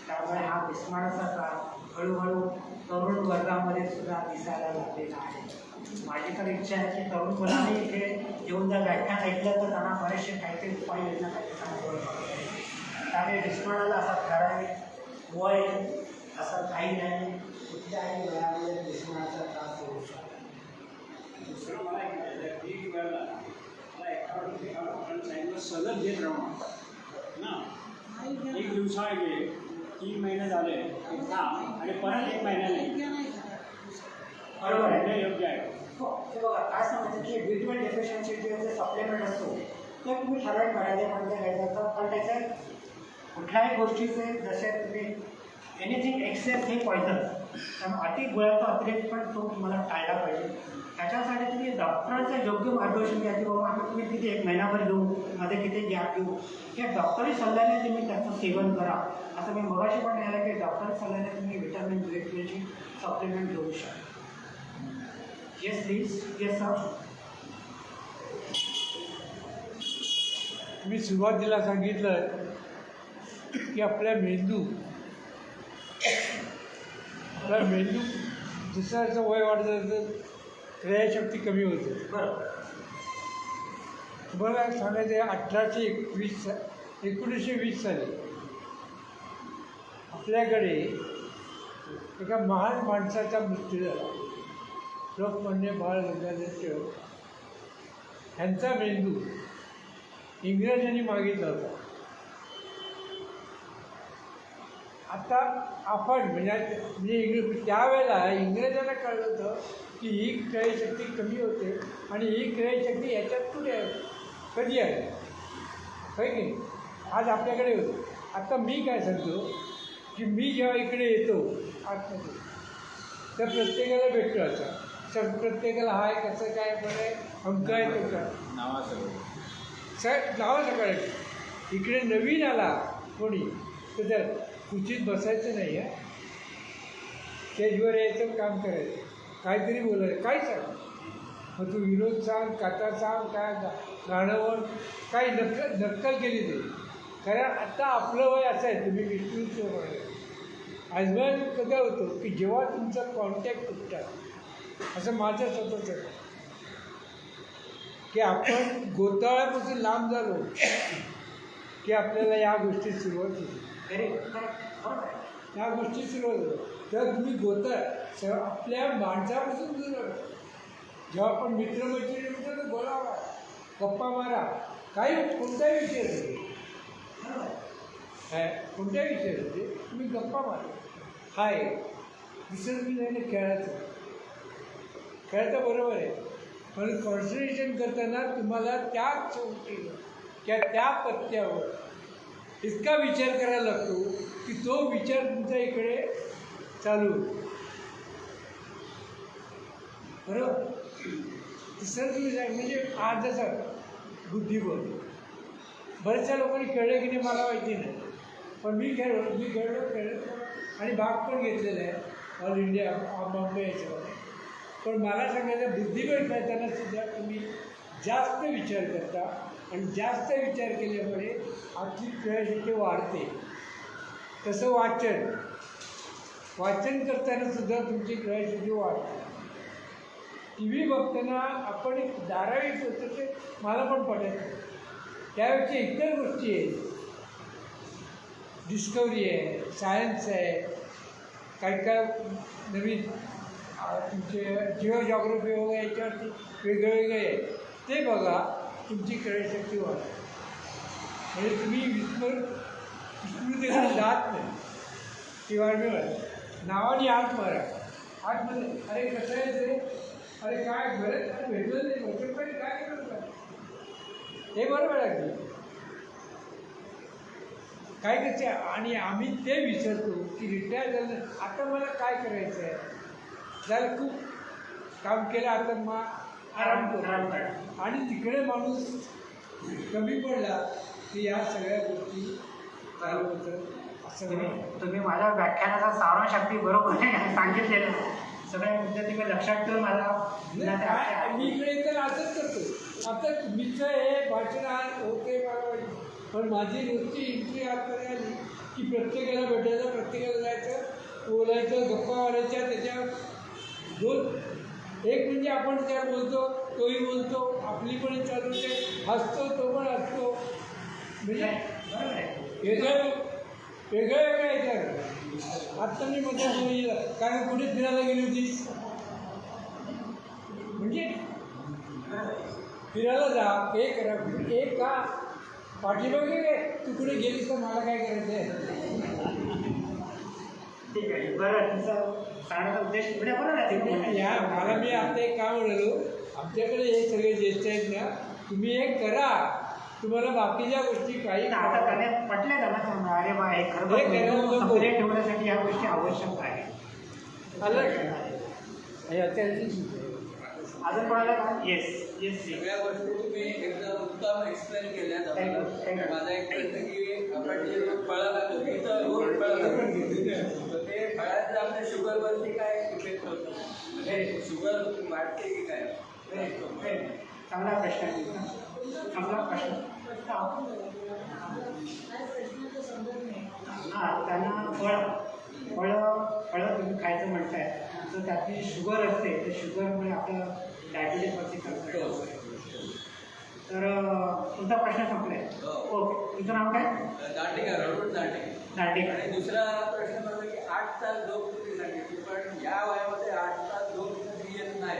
त्यामुळे हा विस्मरणाचा त्रास हळूहळू तरुण वर्गामध्ये सुद्धा दिसायला लागलेला आहे. माझी तर इच्छा आहे की तरुण मुलांनी इथे येऊन जर व्याख्यान ऐकलं तर त्यांना बरेचसे काहीतरी उपाययोजना काही सांगू. त्यामुळे विस्मरणाला असा ठराविक वय असं काही नाही. कुठल्याही वयामध्ये विस्मरणाचा त्रास होऊ शकतो. दुसरं मला एक म्हणायचं, एक वेळेला मला एका डॉक्टरांनी सांगितलं सलग घेत राहणार ना. एक दिवसागे 3 महिने झाले एकदा आणि परत 1 महिन्याने. बरोबर आहे. हे योग्य आहे. हो, हे बघा काय सांगायचं की व्हिटॅमिन डेफिशियन्सीचे जे सप्लिमेंट असतो ते तुम्ही ठराविक मर्यादेमध्ये घ्यायचं. पण त्याचे कुठल्याही गोष्टीचे जसे तुम्ही एनिथिंग एक्सेस हे पॉयझन, त्यामुळे अति गोळ्याचा अतिरेक पण तो तुम्हाला टाळला पाहिजे. त्याच्यासाठी तुम्ही डॉक्टरांचं योग्य मार्गदर्शन घ्या की बाबा आम्ही तुम्ही किती 1 महिनाभर घेऊ, मध्ये किती गॅप घेऊ, हे डॉक्टरी सल्ल्याने तुम्ही त्याचं सेवन करा. असं मी मगाशी पण म्हणाला की डॉक्टरी सल्ल्याने तुम्ही व्हिटॅमिन B12ची सप्लिमेंट घेऊ शकता. Yes please. Yes sir. मी सुरुवातीला सांगितलं की आपला मेंदू जसं जसं वय वाढतं तसं क्रयशक्ती कमी होते. बरोबर. तुम्हाला सांगायचं आहे 1920 साली आपल्याकडे एका महान माणसाचा मृत्यू झाला. लोकमान्य बाळ गंगाधर टिळक ह्यांचा मेंदू इंग्रजांनी मागितला होता. आता आपण म्हणजे त्यावेळेला इंग्रजांना कळलं होतं की ही क्रयशक्ती कमी होते आणि ही क्रयशक्ती याच्यात कुठे आहे, कधी आहे, होय की नाही. आज आपल्याकडे होतं. आता मी काय सांगतो की मी जेव्हा इकडे येतो आतमध्ये तर प्रत्येकाला भेटतो. आता सर प्रत्येकाला हाय कसं काय बरं अंक आहे तो काय नावं सकाळी इकडे नवीन आला कोणी तर त्या खुर्चीत बसायचं नाही आहे, स्टेजवर यायचं, काम करायचं, काहीतरी बोलायचं, काय सांग मग तू विनोद सांग, कथा सांग, काय गाणं काही नक्कल केली ते. कारण आता आपलं वय असं आहे, तुम्ही विष्णूचं वय आजवर कधी होतो की जेव्हा तुमचा कॉन्टॅक्ट तुटतात, असं माझं स्वतःच आहे की आपण गोताळ्यापासून लांब झालो की आपल्याला या गोष्टी सुरुवात होती. या गोष्टी सुरुवात होतो तर तुम्ही गोताळ आपल्या माणसापासून दूर. जेव्हा आपण मित्रमैत्रिणी म्हणतो तर बोलावा, गप्पा मारा, काही कोणताही विषय काय कोणत्याही विषय होते तुम्ही गप्पा मारा. हाय दुसरं तुम्ही नाही खेळायचं बरोबर आहे, पण कॉन्सन्ट्रेशन करताना तुम्हाला त्याच चौकीवर त्या पत्त्यावर इतका विचार करायला लागतो की तो विचार तुमच्या इकडे चालू बरोबर. तिसरं तुम्ही सांग म्हणजे आज जसं बुद्धिबळ बऱ्याचशा लोकांनी खेळलं की नाही मला माहिती नाही, पण मी खेळलो आणि भाग पण घेतलेला आहे ऑल इंडिया बॉम्बे याच्यामध्ये. पण मला सांगायचं बुद्धिबळ खेळताना सुद्धा तुम्ही जास्त विचार करता आणि जास्त विचार केल्यामुळे आपली क्रयशक्ती वाढते. तसं वाचन करताना सुद्धा तुमची क्रयशक्ती वाढते. टी व्ही बघताना आपण एक धारावाहिक होतं ते मला पण पडायचं, त्यापेक्षा इतर गोष्टी आहेत, डिस्कवरी आहे, सायन्स आहे, काय नवीन तुमचे जिओजॉग्रफी वगैरे याच्यावरती वेगळे आहे ते बघा, तुमची क्रयशक्ती वाढते. म्हणजे तुम्ही विस्मृतीला जात नाही किंवा नावाने आत मारा. आतमध्ये अरे कसं आहे ते अरे काय बरेच काय भेटलं नाही वचन पण काय करतात हे बरोबर आहे की काय कसे आणि आम्ही ते विचारतो की रिटायर झालं आता मला काय करायचं आहे झालं खूप काम केलं आता मग आराम करतो आणि तिकडे माणूस कमी पडला की या सगळ्या गोष्टी चालू होतं असं नाही. तुम्ही माझ्या व्याख्यानाचा सारांश अगदी बरोबर सांगितलेलं सगळ्या मुद्दे तुम्ही लक्षात ठेवून मला काय मी इकडे तर असंच करतो आता तुमचं हे भाषण होते मला पण माझी रोजची एंट्री आतमध्ये आली की प्रत्येकाला भेटायचं प्रत्येकाला जायचं बोलायचं गप्पा मारायच्या त्याच्या दोन एक म्हणजे आपण त्या बोलतो तोही बोलतो आपली पण चालू होते हसतो तो पण हसतो म्हणजे वेगळं वेगळं याच्यात आत्ता मी मध्ये बोलिलं काय कुठे फिरायला गेली होतीस म्हणजे फिरायला जा हे करा एक का पाठीमागे काय तू कुठे गेलीस तर मला काय करायचं आहे ठीक आहे बरं तुमचा सांगण्याचा उद्देश पुढे बरोबर आहे या मला मी आता एक काय म्हणालो आमच्याकडे हे सगळे ज्येष्ठ आहेत ना तुम्ही एक करा तुम्हाला बाकीच्या गोष्टी काही आता करण्यात पटल्या का ना अरे बा हे खरं कंप्लेंट ठेवण्यासाठी या गोष्टी आवश्यक आहे आलं का हे अत्यावश्यक अजून कोणाला येस येस सगळ्या गोष्टी तुम्ही एकदम उत्तम एक्सप्लेन केल्या माझा एक प्रश्न की आपण जे रोज फळं खातो मी तर रोज फळं खातो तर ते फळांचं आपल्या शुगरवरती काय इफेक्ट होतो म्हणजे शुगर वाढते की काय चांगला प्रश्न आहे तुमचा चांगला प्रश्न हां त्यांना फळं तुम्ही खायचं म्हणताय तर त्यातली शुगर असते तर शुगरमुळे आपलं डायबिटीजवरती कंट्रोल तर तुमचा प्रश्न संपला आहे ओके तुमचं नाव काय दांडिका रडून दांडिका आणि दुसरा प्रश्न म्हणजे की 8 तास झोप तुम्ही सांगितली पण या वयामध्ये 8 तास झोप कधी येत नाही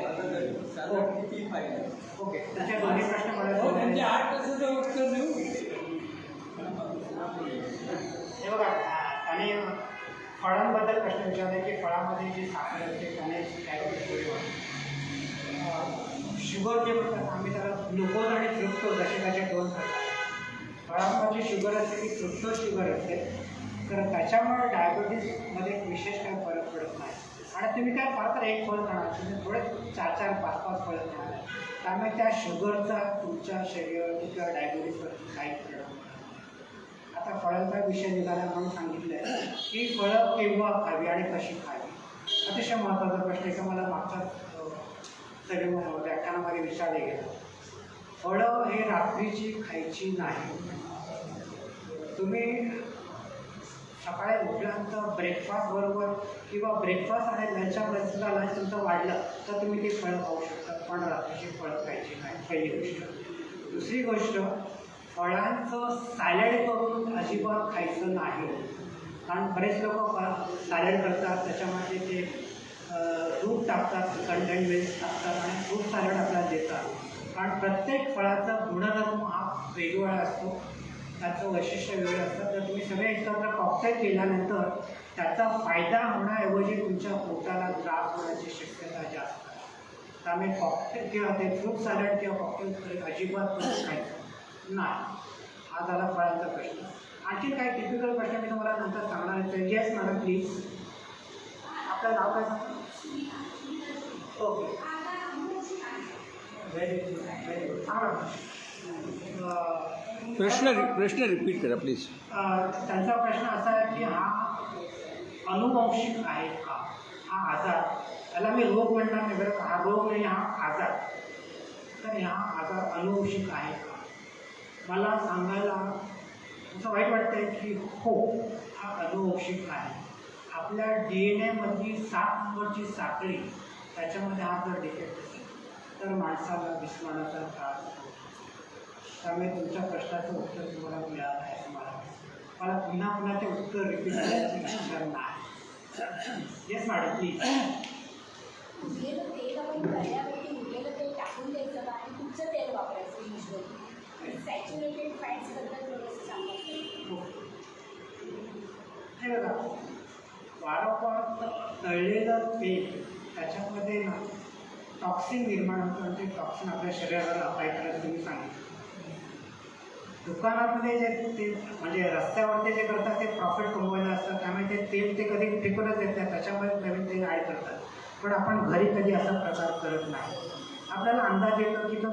साधारण किती पाहिजे ओके त्याचे दोन्ही प्रश्न मला म्हणजे 8 तासाचं उत्तर देऊ हे बघा आणि फळांबद्दल प्रश्न विचारला की फळामध्ये जी साखर असते त्याने शुगर जे म्हणतात आम्ही त्याला ग्लुकोज आणि फ्रुक्टोज असे त्याचे दोन प्रकार फळांमध्ये शुगर असते की फ्रुक्टोज शुगर असते तर त्याच्यामुळे डायबिटीजमध्ये विशेष काही फरक पडत नाही आणि तुम्ही काय फार तर एक फळ खाणार तुम्ही थोडे 4-4, 5-5 फळं खाणार त्यामुळे त्या शुगरचा तुमच्या शरीरावरती किंवा डायबिटीजवरती काही फरक नाही आता फळांचा विषय निघाला म्हणून सांगितलं आहे की फळं केव्हा खावी आणि कशी खावी अतिशय महत्त्वाचा प्रश्न आहे का मला मागच्या व्याख्यानामध्ये विचारले गेलं फळं हे रात्रीची खायची नाही तुम्ही सकाळी उठल्यानंतर ब्रेकफास्ट बरोबर किंवा ब्रेकफास्ट आणि लंचला लंच तुमचं वाढलं तर तुम्ही ते फळं खाऊ शकता पण रात्रीची फळं खायची नाही पहिली गोष्ट दुसरी गोष्ट फळांचं सॅलड करून अजिबात खायचं नाही कारण बरेच लोक सॅलड करतात त्याच्यामध्ये ते दूध टाकतात कंटेंट मिल्क टाकतात आणि फ्रूट सॅलड आपल्याला देतात कारण प्रत्येक फळाचा गुणधर्म हा वेगवेगळा असतो त्याचं वैशिष्ट्य वेगळं असतं तर तुम्ही सगळे एकत्र कॉकटेल केल्यानंतर त्याचा फायदा होण्याऐवजी तुमच्या पोटाला त्रास होण्याची शक्यता जास्त आहे त्यामुळे कॉकटेल किंवा ते फ्रूट सॅलड किंवा कॉकटेल अजिबात खायचं नाही हा झाला फळांचा प्रश्न आणखी काही टिपिकल प्रश्न मी तुम्हाला नंतर सांगणार आहे येस मॅडम प्लीज आपलं नाव काय सांगा ओके व्हेरी गुड सांगा प्रश्न रिपीट करा प्लीज त्यांचा प्रश्न असा आहे की हा अनुवंशिक आहे का हा आजार त्याला मी रोग म्हणणार नाही बरं हा रोग नाही हा आजार तर हा आजार अनुवंशिक आहे का मला सांगायला असं वाईट वाटतं आहे की हो हा अनुवंशिक आहे आपल्या DNA मधली 7 नंबरची साखळी त्याच्यामध्ये हा जर डिफेक्ट असेल तर माणसाला विस्मरणाचा त्रास होतो त्यामुळे तुमच्या प्रश्नाचं उत्तर तुम्हाला मिळालं आहे असं मला पुन्हा ते उत्तर रिपीट करायचं विचार नाही येस मॅडम प्लीज उरलेलं तेल आपण तळल्यावरती उरलेलं तेल टाकून द्यायचं का आणि कुठचं तेल वापरायचं युजली सॅच्युरेटेड फॅट्सबद्दल थोडंसं सांगायचं हे बघा वारंवार तळलेलं तेल त्याच्यामध्ये ना टॉक्सिन निर्माण होतं आणि ते टॉक्सिन आपल्या शरीराला अप्लाय करायला तुम्ही सांगितलं. दुकानामध्ये जे ते म्हणजे रस्त्यावरती जे करतात ते प्रॉफिट कमवायला असतात, त्यामुळे ते तेल ते कधी फेकूनच देत नाही, त्याच्यामुळे नवीन तेल ॲड करतात. पण आपण घरी कधी असा प्रकार करत नाही. आपल्याला अंदाज येतो की तो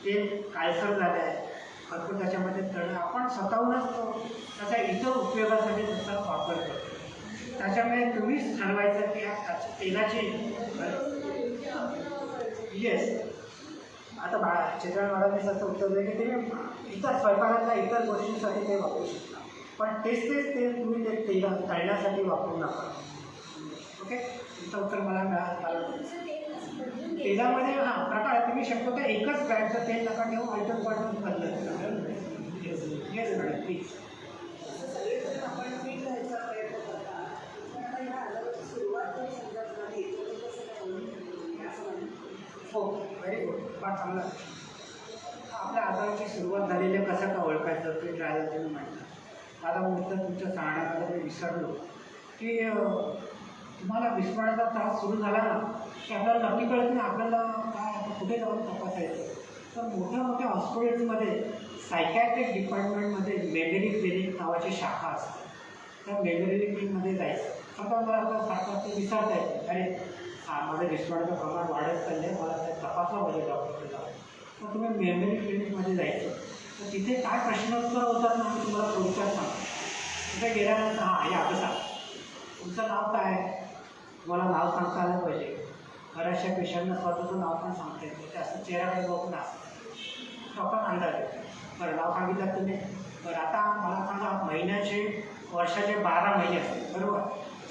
तेल काळसर झालं आहे, भरपूर त्याच्यामध्ये तळणं, आपण स्वतःहूनच तो त्याचा इतर उपयोगासाठी त्याचा वापर करतो. त्याच्यामुळे तुम्हीच ठरवायचं की या तेलाची येस. आता चित्रण मॅडमने असं उत्तर दिलं की तुम्ही इतर स्वयंपाकातल्या इतर गोष्टींसाठी ते वापरू शकता, पण तेच तेल तुम्ही ते तळण्यासाठी वापरू नका. ओके, तुमचं उत्तर मला मिळालं. तुमचं तेल कसं बदलून घ्यायचं? तेलामध्ये प्रकार तुम्ही शक्यतो एकच ब्रँडचं तेल नका ठेवू, अल्टर पाठवून बदलत. Yes madam please. आपण फिट राहायचा प्रयत्न करता, पण आता ह्या आजाराची सुरुवात जर समजा झाली तर ते कसं काय होईल असं म्हणून. हो, व्हेरी गुड, फार चांगलं. आपल्या आजाराची सुरुवात झालेली आहे, कसं का ओळखायचं ते राहायला तुम्ही म्हणता. आता मग तर तुमच्या सांगण्यामध्ये मी विसरलो की तुम्हाला विस्मरणाचा त्रास सुरू झाला ना की आपल्याला नक्की कळत नाही आपल्याला काय आता कुठे जाऊन तपासायचं. तर मोठ्या मोठ्या हॉस्पिटल्समध्ये सायकॅट्रिक डिपार्टमेंटमध्ये मेमरी क्लिनिक नावाची शाखा असते. त्या मेमरी क्लिनिकमध्ये जायचं. आता मला आता सारखं ते विचारता येतं, अरे माझं विस्मरणाचं प्रमाण वाढत चाललं आहे, मला ते तपासलं पाहिजे डॉक्टरकडे जाऊन. तर तुम्ही मेमरी क्लिनिकमध्ये जायचं. तर तिथे काय प्रश्नोत्तर होतात ना मी तुम्हाला थोडक्यात सांगतो. तिथे गेल्यानंतर हां या कसा तुमचं नाव काय आहे, तुम्हाला नाव सांगता आलं पाहिजे. बऱ्याचशा पेशंटना स्वतःचं नाव पण सांगता येतं, ते असं चेहऱ्याकडे बघून असतं डॉक्टर अंदाज येतो. बरं नाव सांगितलं तुम्ही. बरं आता मला सांगा महिन्याचे वर्षाचे 12 महिने असतात बरोबर,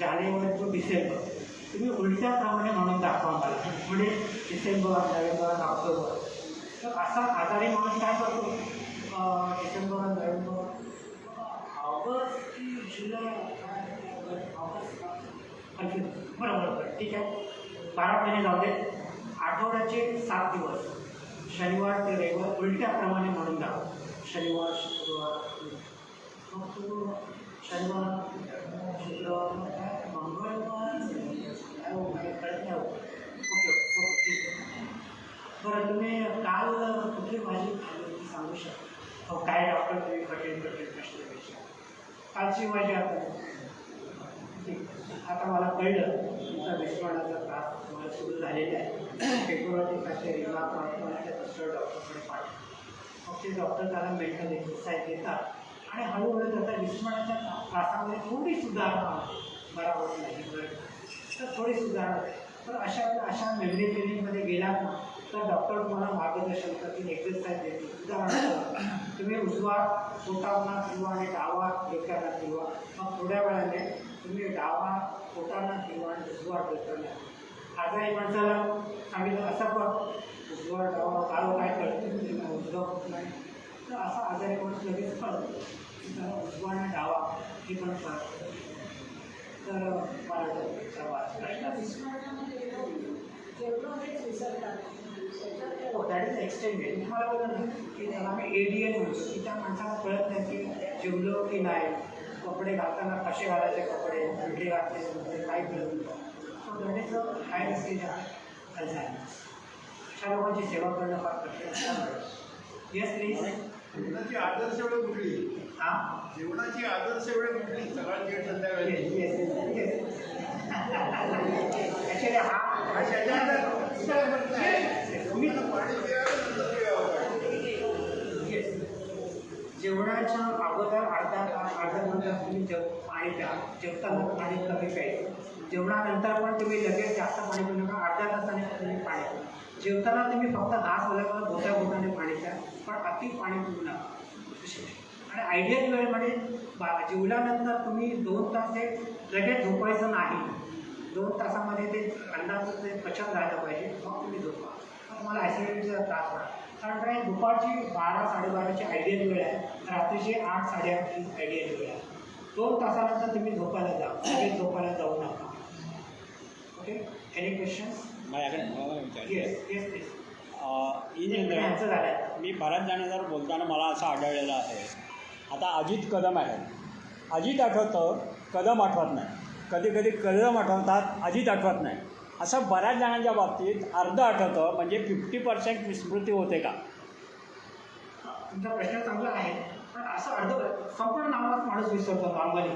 जानेवारी टू डिसेंबर. तुम्ही उलट्या क्रमाने म्हणून दाखवा मला, म्हणजे डिसेंबर, नोव्हेंबर, ऑक्टोबर. तर असा आजारी माणूस काय करतो, डिसेंबर, नोव्हेंबर, ऑगस्ट, जुलै, ऑगस्ट, बरोबर ठीक आहे. 12 महिने जाऊ दे. आठवड्याचे 7 दिवस शनिवार ते रविवार उलट्या क्रमाने म्हणून दाखवा. शनिवार, शुक्रवार, शनिवार, शुक्रवार, मंगळवार, कळत नाही. ओके ओके ठीक आहे. बरं तुम्ही काल कुठली भाजी खाल्ली ती सांगू शकता? हो काय डॉक्टर तुम्ही कठीण प्रश्न विचारता. कालची भाजी आपण ठीक. आता मला कळलं तुमचा विस्मरणाचा त्रास तुम्हाला सुरू झालेला आहे. फेब्रुवारी पाचशे रिमा त्या दुसऱ्या डॉक्टरकडे पाठवा. मग ते डॉक्टर त्याला मेंटल एक्सरसाइज देतात आणि हळूहळू त्याचा विस्मरणाच्या त्रासामध्ये थोडी सुधारणा बरा होत नाही बरं, तर थोडी सुधारणा. तर अशा वेळेला अशा मेमरी क्लिनिकमध्ये गेलात ना तर डॉक्टर तुम्हाला मार्गदर्शन करतील, एक्सरसाइज देतील. उदाहरणार्थ तुम्ही उजवा पोटावरना फिरवा आणि डावा डोक्याला फिरवा. मग थोड्या वेळाने तुम्ही डावा पोटांना फिरवा आणि उजवा डोक्याला. आजारी माणसाला सांगितलं असं पण उजवा डावा काळो काय कळतं, उजवा होत नाही. तर असा आजारी माणूस लगेच कळतो की त्याला उजवा आणि डावा हे पण कळतं. तर मला जेवढं हेच विसरतात. हो दॅट इज एक्सटेंडेड. तुम्हाला बोललं ना की त्याला आम्ही ADN म्हणतो की त्या माणसाला कळत नाही की जेवलो की नाही, कपडे घालताना कसे घालायचे, कपडे उलटे घातले काही कळत नाही. So that is a high stage of Alzheimer. अशा लोकांची सेवा करणं फार कठीण असतं. Yes please. जेवणाची आदर्श वेळ कुठली? हां जेवणाची आदर्श वेळ कुठली? सकाळची संध्याकाळी? Yes yes yes. ॲक्च्युली हा तुम्ही पाणी प्यावं, नंतर प्यावं पाणी. जेवणाच्या अगोदर अर्धा तास तुम्ही पाणी प्या. जेवताना पाणी कमी प्यायचं. जेवणानंतर पण तुम्ही लगेच जास्त पाणी पिऊ नका, अर्ध्या तासाने तुम्ही पाणी प्या. जेवताना तुम्ही फक्त घास ओल्यावर बोट्या बोटाने पाणी प्या, पण अति पाणी पिऊ नका. आणि आयडियल वेळ म्हणजे जेवल्यानंतर तुम्ही 2 तास हे लगेच झोपायचं नाही. 2 तासामध्ये ते अन्नाचं ते पचन झालं पाहिजे, मग तुम्ही झोपा. मग तुम्हाला ॲसिडिटीचा त्रास होणार. कारण काय दुपारची 12-12:30ची आयडियल वेळ आहे, रात्रीची 8-8:30 ही आयडियल वेळ आहे. 2 तासानंतर तुम्ही झोपायला जा, लगेच झोपायला जाऊ नका. Okay, any questions? माझ्याकडे yes yes please. In answer झालं आहे. मी बऱ्याच जणांवर बोलताना मला असं आढळलेलं आहे. आता अजित कदम आहे, अजित आठवतं, कदम आठवत नाही. कधी कधी कदम आठवतात, अजित आठवत नाही. असं बऱ्याच जणांच्या बाबतीत अर्ध आठवतं, म्हणजे 50% विस्मृती होते का? तुमचा प्रश्न चांगला आहे, पण असं संपूर्ण नावात माणूस विसरतो नॉर्मली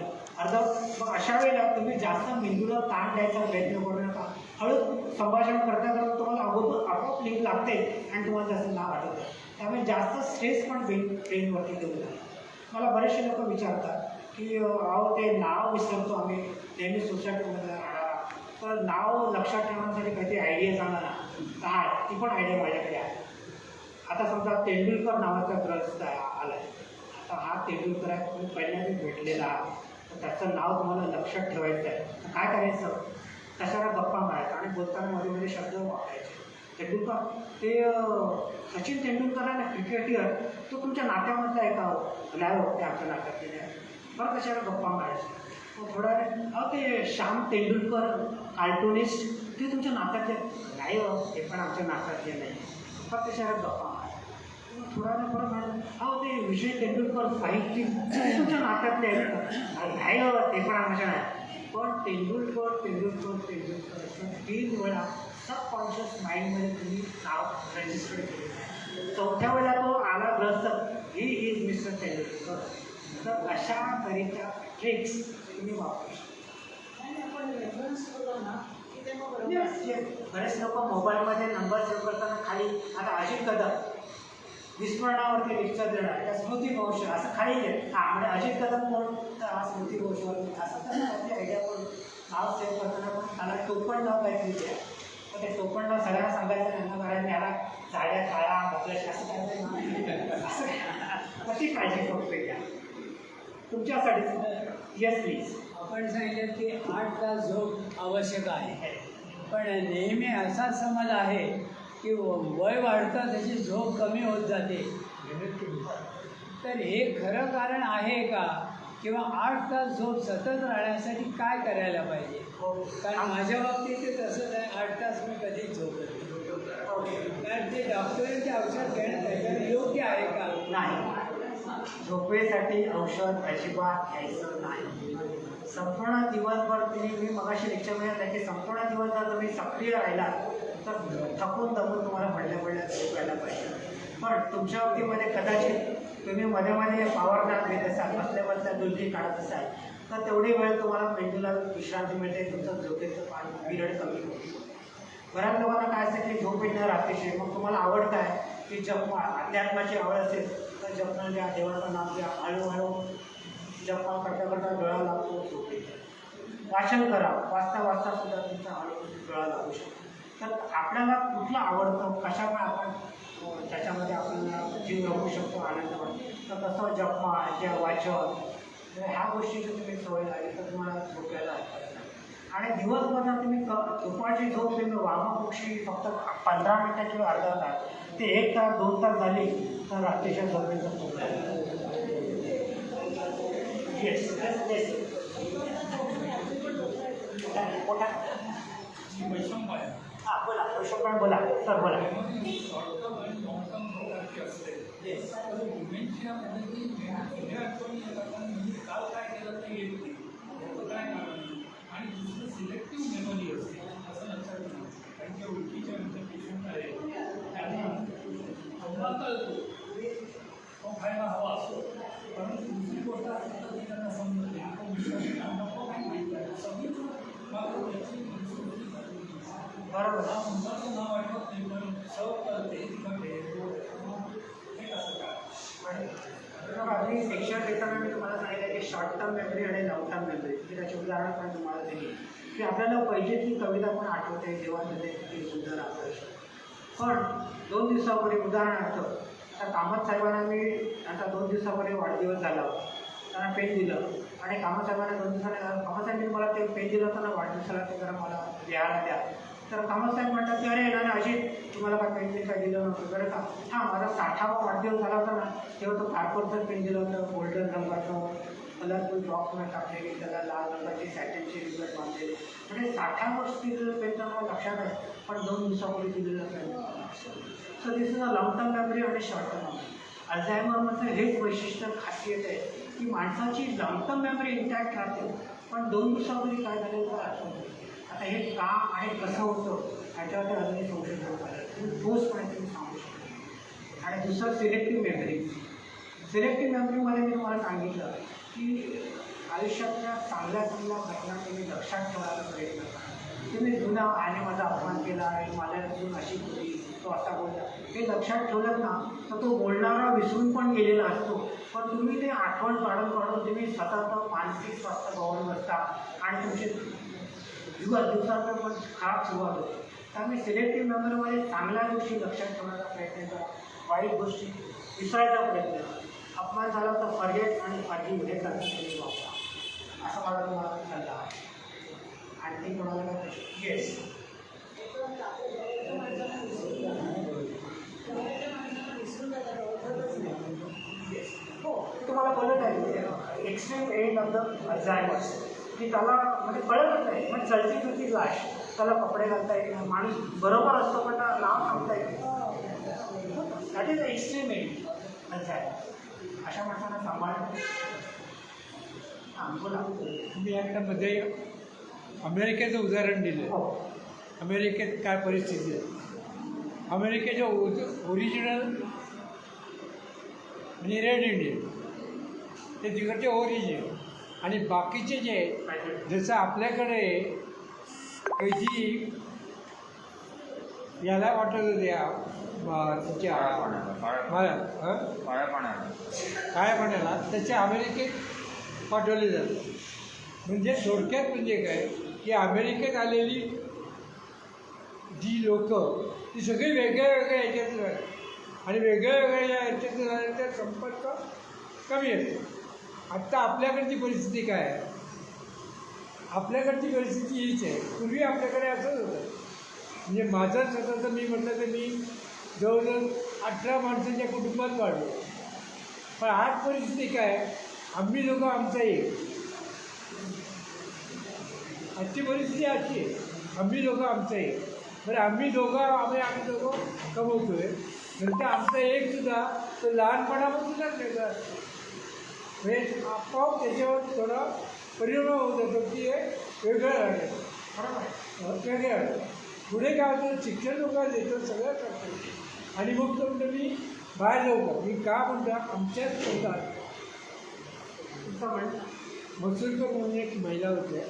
मग अशा वेळेला तुम्ही जास्त मेंदूला ताण द्यायचा प्रयत्न करू नका. हळू संभाषण करता करता तुम्हाला आपोआप लिंक लागते आणि तुम्हाला जास्त नाव आठवतं. त्यामुळे जास्त स्ट्रेस पण ब्रेनवरती देऊ नका. मला बरेचसे लोक विचारतात की अहो ते नाव विसरतो आम्ही नेहमी सोसायटीमध्ये राहणारा, तर नाव लक्षात ठेवण्यासाठी काहीतरी आयडिया सांगा ना. तर हा ती पण आयडिया माझ्याकडे आहे. आता समजा तेंडुलकर नावाचा ग्रस्त आला आहे. आता हा तेंडुलकर आहे, तुम्ही पहिल्यांदाच भेटलेला आहात, तर त्याचं नाव तुम्हाला लक्षात ठेवायचं आहे. तर काय करायचं, कशाला गप्पा मारायचा आणि बोलताना मध्ये मध्ये शब्द वापरायचे. तेंडुलकर ते सचिन तेंडुलकर आहे ना क्रिकेटर, तो तुमच्या नात्यामधला आहे का? नाही हो, ते आमच्या नात्यातले नाही. बरं कशाला गप्पा मारायचे. मग थोडा ते श्याम तेंडुलकर कार्टुनिस्ट, ते तुमच्या नात्यातले नाही हो, ते पण आमच्या नात्यातले नाही. फक्त कशाला गप्पा मारायचे. थोडा वेळ परत म्हणाल अहो ते विजय तेंडुलकर साहित्य तुमच्या नात्यातले आहेत नाही हो, ते पण आमच्या नाही. पण तेंडुलकर असं 3 वेळा सबकॉन्शियस माइंडमध्ये तुम्ही नाव रजिस्टर केलं. 4थ्या वेळेला तो आला ग्रस्त, ही इज मिस्टर तेंडुलकर. तर अशा तऱ्हेच्या ट्रिक्स तुम्ही वापरू शकता. आणि आपण रेफरन्स करतो ना की ते मग बरोबर बरेच लोक मोबाईलमध्ये नंबर सेव्ह करताना खाली आता अजित कदम विस्मरणावरती लेक्चर देणार त्या स्मृती भविष्य असं खाली घे. हां म्हणजे अजित कदम कोण, तर हा स्मृती भविष्यवरती असं तर त्याची आयडिया करून नाव सेव्ह करताना पण त्याला टोपण नाव काहीतरी द्या. तर ते टोपण नाव सगळ्यांना सांगायचं त्यांना करायला याला झाड्या काळा बदलायच्या असं काहीतरी असं कशी काळजी करतो घ्या तुमच्यासाठी. Yes please. आपण सांगितलं की 8 तास झोप आवश्यक आहे, पण नेहमी असा समज आहे की वय वाढतं त्याची झोप कमी होत जाते. तर हे खरं कारण आहे का? किंवा 8 तास झोप सतत राहण्यासाठी काय करायला पाहिजे? कारण माझ्या बाबतीत ते तसंच आहे, 8 तास मी कधीच झोपत नाही. कारण ते डॉक्टरांचे औषध घेणं त्याच्याने योग्य आहे का? नाही, झोपेसाठी औषध अजिबात घ्यायचं नाही. संपूर्ण दिवसभर मी मगाशी लेक्चरमध्ये म्हटलं की संपूर्ण दिवस जर तुम्ही सक्रिय राहिला तर थकून तुम्हाला पडल्या झोपायला पाहिजे. पण तुमच्या बाबतीमध्ये कदाचित तुम्ही मध्ये मध्ये पॉवर नॅप घेत असाल, बसल्या दुधी काढत असाल, तर तेवढी वेळ तुम्हाला मेंदूला विश्रांती मिळते, तुमचं झोपेचं पिरियड कमी होतो. बऱ्याच लोकांना काय असतं की झोप येणं रात्रीची, मग तुम्हाला आवड काय की जपमा अध्यात्माची आवड असेल तर जपणं घ्या, देवाचं नाव घ्या, हळूहळू जपमा करता डोळा लागतो, झोप येते. वाचन करा, वाचता सुद्धा तुमचा हळूहळू डोळा लागू शकतो. तर आपल्याला कुठलं आवडतं, कशामुळे आपण त्याच्यामध्ये आपल्याला जीव रमवू शकतो, आनंद वाटतो, तर तसं जपमा किंवा वाचन ह्या गोष्टीची तुम्ही सवय लागली तर तुम्हाला झोपायला हरकत नाही. आणि दिवसभर जर तुम्ही दुपारची झोप तुम्ही वामकुक्षी फक्त 15 मिनिटं किंवा अर्धा तास ते 1 तास 2 तास झाली तर रात्रीच्या झोपेचा झोप येस हां बोला वैशंपायन बोला सर बोला. आणि दुसरं सिलेक्टिव्ह मेमरी असते असं लक्षात ठेवा. कारण त्या ओळखीच्या आमच्या पेशंट आहे त्यांना हवा कळतो तो खायला हवा असतो, परंतु दुसरी गोष्ट असते तर ती त्यांना समजत नाही. तो विश्वास नको काही माहिती आहे सगळी मात्र त्याची बरोबर. हा मुलाचं नाव आठवत नाही पण सर्व करते तिकडे हे कसं काय. बघा मी शिक्षण देताना मी तुम्हाला सांगितलं की शॉर्ट टर्म मेमरी आणि लॉंग टर्म मेमरी मी त्याचे उदाहरण पण तुम्हाला दिली की आपल्याला पाहिजे ती कविता पण आठवते देवामध्ये किती सुंदर आकर्षण. पण 2 दिवसापूर्वी उदाहरणार्थ आता कामत साहेबांना मी आता 2 दिवसापूर्वी वाढदिवस झाला होता, त्यांना पेन दिलं आणि कामत साहेबांना 2 दिवसाने कामत साहेबांनी मला ते पेन दिलं होतं ना वाढदिवसाला, ते जरा मला लिहायला द्या. तर कामत साहेब म्हणतात की अरे ना अजित तुम्हाला काय पेन काय दिलं नव्हतं बरं का. हां माझा 60वा वाढदिवस झाला होता ना तेव्हा तो कार्पोरचं पेन दिलं होतं, गोल्डन रंगाचं कलरफुल बॉक्समध्ये टाकलेली, त्याला लाल रंगाची सॅटिनची रिबन बांधलेली. म्हणजे 60 वर्ष दिलेलं पेन तर मला लक्षात आहे, पण 2 दिवसापूर्वी दिलेलं pen. So this is a long term memory आणि शॉर्ट टर्म मेमरी. अल्झायमरमध्ये हेच वैशिष्ट्य खासियत आहे की माणसाची लॉंग टर्म मेमरी इंटॅक्ट राहते, पण 2 दिवसापूर्वी काय झालेलं तर आठवतं. आता हे का आणि कसं होतं ह्याच्यावर अजूनही संशोधन झालं तुम्ही ठोसपणे तुम्ही सांगू शकता. आणि दुसरं सिलेक्टिव्ह मेमरी. सिलेक्टिव्ह मेमरीमध्ये मी तुम्हाला सांगितलं की आयुष्यातल्या चांगल्या चांगल्या घटना तुम्ही लक्षात ठेवायला प्रयत्न करा. तुम्ही जुना आने माझा अपमान केला आणि मला अजून अशी होती तो असा बोलला हे लक्षात ठेवलं ना तर तो बोलणारा विसरून पण गेलेला असतो. पण तुम्ही ते आठवण काढून काढून तुम्ही सतत मानसिक स्वास्थ्य गमावून बसता आणि तुमचे दिवसाचं पण खराब सुरुवात होते. त्यामुळे सिलेक्टिव्ह मेमरीमध्ये चांगल्या गोष्टी लक्षात ठेवण्याचा प्रयत्न करा, वाईट गोष्टी विसरायचा प्रयत्न करा. अपमान झाला तर फॉरगेट आणि फॉरगिव्ह हे करता तुम्ही वापरा असं मला तुम्हाला सल्ला आहे. आणखी कोणाला काय प्रश्न? येस. हो तुम्हाला बोलत आहे extreme end of the Alzheimer's की त्याला म्हणजे कळतच नाही म्हणजे चलती फिरती लाश त्याला कपडे घालता येत नाही माणूस बरोबर असतो पण त्याला नाव सांगता येत नाही. That is extreme end Alzheimer. अशा माणसांना सांभाळणं. हां बोला. मी आता मध्ये अमेरिकेचं उदाहरण दिलं. हो अमेरिकेत काय परिस्थिती आहे. अमेरिकेच्या ओरिजिनल म्हणजे रेड इंडियन ते तिकडचे ओरिजिन आणि बाकीचे जे आहेत जसं आपल्याकडे कैदी याला वाटत होत्या तिच्या काय पाण्याला त्याचे अमेरिकेत पाठवले जातात. म्हणजे थोडक्यात म्हणजे काय की अमेरिकेत आलेली जी लोकं ती सगळी वेगळ्या वेगळ्या ह्याच्यातून आहेत आणि वेगळ्या वेगळ्या ह्याच्यातून आल्याचा संपर्क कमी असतो. आत्ता आपल्याकडची परिस्थिती काय आहे. आपल्याकडची परिस्थिती हीच आहे. पूर्वी आपल्याकडे असंच होतं म्हणजे माझं स्वतःचं मी म्हटलं तर मी जवळजवळ 18 माणसांच्या कुटुंबात वाढलो. पण आज परिस्थिती काय आम्ही लोकं आमचा एक. आजची परिस्थिती अशी आहे आम्ही लोकं आमचं एक. बरं आम्ही दोघं कमवतो आहे नंतर आमचा एक सुद्धा तो लहानपणापासूनच वेगळा असतो. म्हणजे आपोआप त्याच्यावर थोडा परिणाम होत जातो की हे वेगळं राहतं. बरोबर वेगळं राहतं. पुढे काय होतं शिक्षण लोकांना देतो सगळं करतो आणि मग तो म्हणतो मी बाहेर जाऊ का. मी का म्हणतो आमच्याच होतात तुमचं म्हणणं मसूरकर म्हणून एक महिला होत्या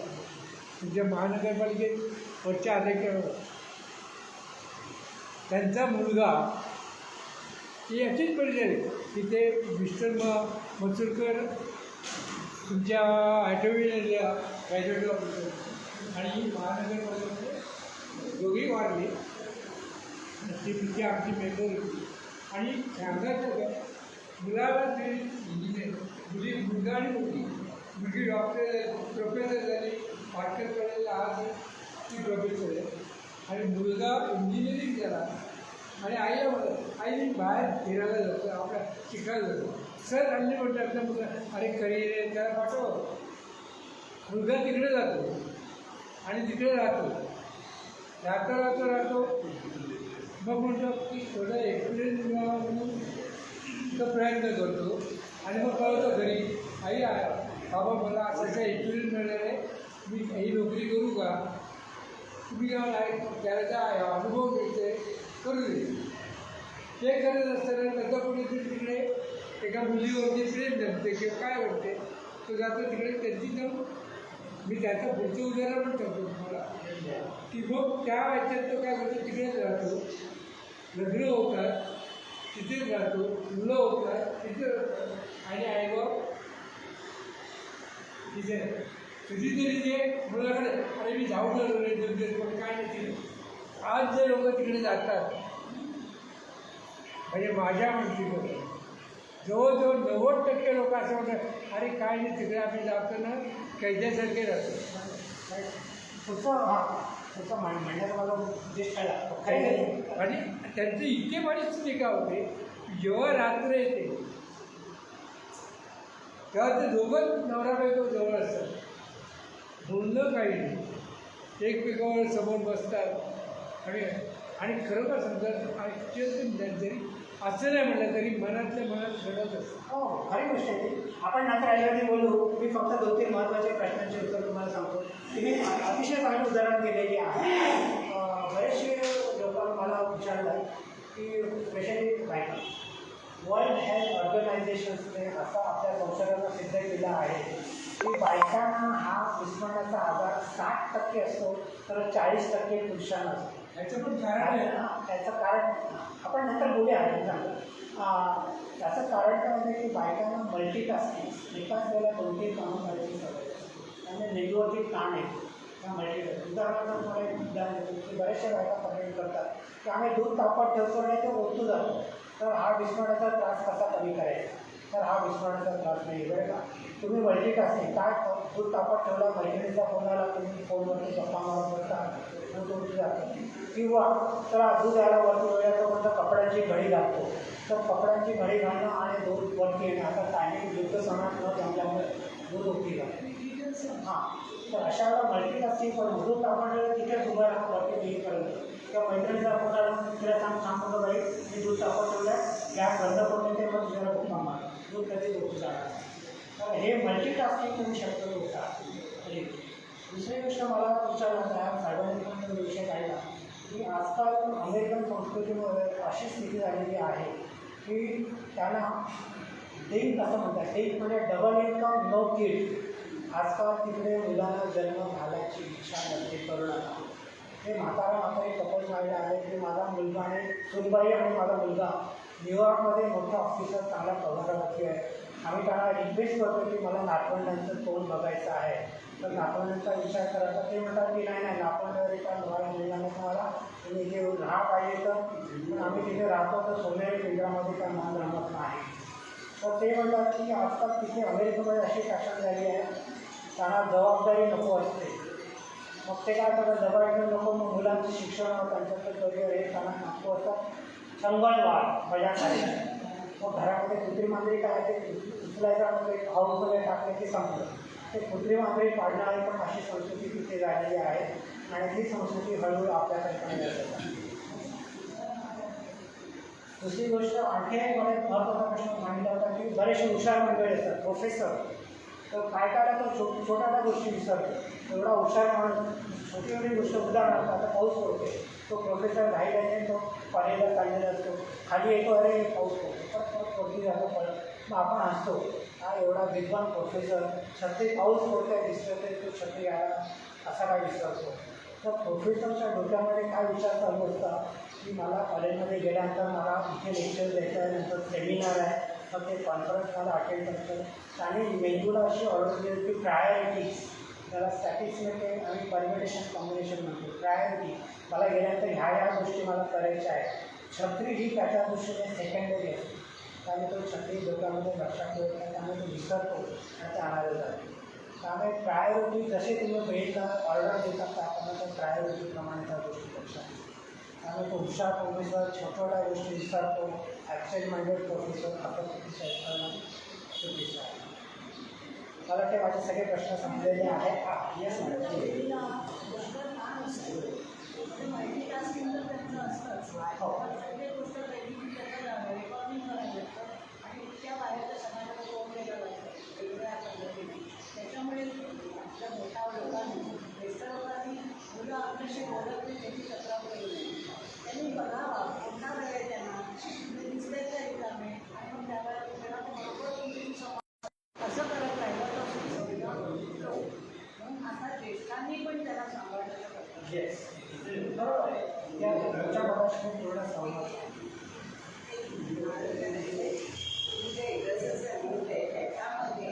म्हणजे महानगरपालिकेत वरच्या अध्यक्ष. त्यांचा मुलगा ही अशीच परिस्थिती की ते मिस्टर मसूरकर तुमच्या ॲटोमीला ग्रॅज्युएट ऑफिसर आणि महानगरपालिकेमध्ये दोघेही वाढले. ती तिची आमची मेंबर होती आणि सांगायचं का मुलाला ते इंजिनियर मुलगा आणि मुलगी डॉक्टर प्रोफेसर झाली. पाटकर कॉलेजला आज ती प्रोफेसर आहे आणि मुलगा इंजिनिअरिंग झाला. आणि आईला म्हणलं आई मी बाहेर फिरायला जातो आपल्या शिकायला जातो. सर हल्ली म्हणतो आपल्या मुलं अरे करिअर आहे त्याला पाठव. मुलगा तिकडे जातो आणि तिकडे राहतो मग म्हणतो की थोडा एक्सपिरियन्स मिळावा म्हणून तो प्रयत्न करतो आणि मग कळतो घरी आई बाबा मला असं एक्सपिरियन्स मिळणार आहे मी ही नोकरी करू का. तुम्ही काय त्याला अनुभव मिळते करू दे. ते करत असताना त्याचा कुठेतरी तिकडे एका मुलीवरती प्रेम जमते किंवा काय वाटते तो जातो तिकडे त्यांची जाऊन मी त्याचं पुढचं उदाहरण पण करतो तुम्हाला की मग त्या ह्याच्यात तो काय करतो तिकडेच राहतो. लग्न होतात तिथेच राहतो. मुलं होतात तिथे राहतात आणि आईबाप तिथे कधीतरी ते मुलाकडे अरे मी जाऊन आलो रे 2 दिवस पण काय नाही. आज जे लोक तिकडे जातात म्हणजे माझ्या मानसिकतेत जवळजवळ 90% लोक असं म्हणतात अरे काय नाही तिकडे आम्ही जातो ना कैद्यासारखे राहतो. त्याचं म्हणण्याचा मला उद्देश कळला. आणि त्यांची इतकी परिस्थिती काय होते जेव्हा रात्र येते तेव्हा ते दोघंच नवरा बायको जवळ असतात. बोलणं काही नाही एकमेकावर समोर बसतात आणि खरोखर समजा जरी असं नाही म्हटलं तरी मनातल्या मनात घडत असतं. हो खरी गोष्ट आहे. आपण नंतर आल्यावरती बोलू. मी फक्त 2-3 महत्त्वाच्या प्रश्नांचे उत्तर तुम्हाला सांगतो. तुम्ही अतिशय चांगलं उदाहरण दिलेली आहे. बरेचसे लोकांनी मला विचारलं की स्पेशली बायका वर्ल्ड हेल्थ ऑर्गनायझेशन्सने असं आपल्या संशोधनात सिद्ध केलं आहे की बायकांना हा विस्मरणाचा आजार 60% असतो तर 40% पुरुषांना असतो. याचं पण कारण आहे. त्याचं कारण आपण नंतर बोलूया. त्याचं कारण काय म्हणजे की बायकांना मल्टीटास्किंग एकाच वेळेला 2-3 कामं करायची सवय आणि मेंदूवरती ताण येतो त्या मल्टीटास्किंग. उदाहरणार्थ मला एक उदाहरण देतो की बऱ्याचशा बायका कंप्लेंट करतात की आम्ही दूध तापत ठेवतो आणि ते ओतू जातो. तर हा विस्मरणाचा त्रास कसा कमी करायचा? तर हा विस्मरणाचा त्रास नाही बरं का. तुम्ही मल्टीटास्किंग काय दूध तापत ठेवला, मैत्रिणीचा फोन आला, तुम्ही फोनवरती गप्पा मारत बसता दूध ओतू जातं. किंवा चला दूध यायला वरती वेळेपर्यंत कपड्यांची घडी घालतो तर कपड्यांची घडी घालणं आणि दूध वरती येणं आता टायमिंग युद्ध सणात न जमल्यामुळे दूध ओतली जाते. हां, तर अशा वेळेला मल्टीटास्किंग करून दूध तापवलं तिथेच उभं राहून वरती येईपर्यंत किंवा मैत्रिणीचा फोन आला तिला सांगतो बाई मी दूध तापत ठेवलं आहे गॅस बंद करून ते मग तुझ्याला गप्पा मार दूध कधी ओतू जाणार. तर हे मल्टीटास्किंग तुम्ही शक्य होता. दुसरी गोष्ट मला विचारलं सार्वजनिक विषय काढला की आजकाल अमेरिकन संस्कृतीमध्ये अशी स्थिती झालेली आहे की त्यांना ड्रिंक असं म्हणतात. ड्रिंक म्हणजे डबल इन्कम नो किड. आजकाल तिकडे मुलांना जन्म घालायची इच्छा नसते तरुणांना. हे म्हातारा म्हातारी कपल झालेलं आहे की माझा मुलगा आणि सुनबाई आणि माझा मुलगा न्यूयॉर्कमध्ये मोठा ऑफिसर चांगला पगारावरती आहे. आम्ही त्यांना रिक्वेस्ट करतो की मला नातवंडांचं तोंड बघायचं आहे. तर नातवंडांचा विचार करायचा. ते म्हणतात की नाही नातवंड एका नवाला मिळणार तुम्हाला तुम्ही इथे राहा पाहिजे तर पण आम्ही तिथे राहतो तर सोनेरी केंद्रामध्ये काय मान रमत नाही. तर ते म्हणतात की आजकाल तिथे अमेरिकेमध्ये अशी फॅशन झाली आहे त्यांना जबाबदारी नको असते. मग ते काय करतात जबाबदारी नको मग मुलांचं शिक्षण त्यांच्याचं करिअर हे त्यांना नको असतं. चंगळवाद मजा करायला मग घरामध्ये कुत्री मांजरी काय ते उचलायचा मग एक हाऊसमध्ये टाकले की संपलं. ते कुत्री मांजरी पाडणारी पण अशी संस्कृती तिथे झालेली आहे आणि ती संस्कृती हळूहळू आपल्याकडे कमी जाते. दुसरी गोष्ट आणखी एक मला एक महत्त्वाचा प्रश्न मांडला होता की बरेचसे हुशार मंडळी असतात प्रोफेसर तर काय करायला तर छोट्या गोष्टी विसरतो. एवढा हुशार माणूस छोटी छोटी गोष्ट उदाहरणार्थ आता पाऊस पडते तो प्रोफेसर राहिला नाही तो कॉलेजला चाललेला असतो खाली येतो अरे पाऊस पडतो परत पडती झालं पडत मग आपण हसतो हा एवढा विद्वान प्रोफेसर छत्री पाऊस पडतोय दिसतं ते तो छत्री घ्यायला असा काय विसरतो. तर प्रोफेसरच्या डोक्यामध्ये काय विचार चालू असतात की मला कॉलेजमध्ये गेल्यानंतर मला इथे लेक्चर द्यायचं आहे नंतर सेमिनार आहे मग ते कॉन्फरन्स मला अटेंड करतं आणि मेंदूला अशी ऑर्डर दिली की प्रायोरिटीज त्याला स्टॅटिस्टिक आणि परमिटेशन कॉम्बिनेशन म्हणतो. प्रायोरिटी मला गेल्यानंतर ह्या गोष्टी मला करायच्या आहेत. छत्री ही त्याच्या दृष्टीने सेकंडरी असते त्यामुळे तो छत्री डोक्यामध्ये लक्षात ठेवत नाही त्यामुळे तो विसरतो आणि ते आणायला जातो. त्यामुळे प्रायोरिटी जसे तुम्ही ब्रेनला ऑर्डर देतात त्याप्रमाणे त्या प्रायोरिटीप्रमाणे त्या गोष्टी लक्षात त्यामुळे तो हुशार प्रोफेसर छोट्या गोष्टी विसरतो. ॲक्सेंट माइंडेड प्रोफेसर आपण चुकीचं आहे. मला वाटते माझे सगळे प्रश्न संपलेले आहेत. हां येस मल्टीटास्किंग तर त्यांचं असतंच हो. प्रत्येक गोष्ट वेगळी त्याचं रेकॉर्डिंग करायला आणि त्या बाहेरच्या समाजाला तोंड द्यायला लागतं वेगवेगळ्या पद्धतीने. त्याच्यामुळे आपल्या मोठ्या लोकांनी ज्येष्ठ लोकांनी मुलं आपल्याशी बोलत नाही त्याची तक्रार करू नये. त्यांनी बघावा पुन्हा वेळ आहे त्यांना दिसले तरी कामे आणि मग त्याला बरोबर तुम्ही असं करत राहिलं तर म्हणून आता ज्येष्ठांनी पण त्याला सांभाळण्याचं करतात. येस बरोबर आहे. या तुमच्या मनाशी पूर्ण सहमत आहे. त्याच्यामध्ये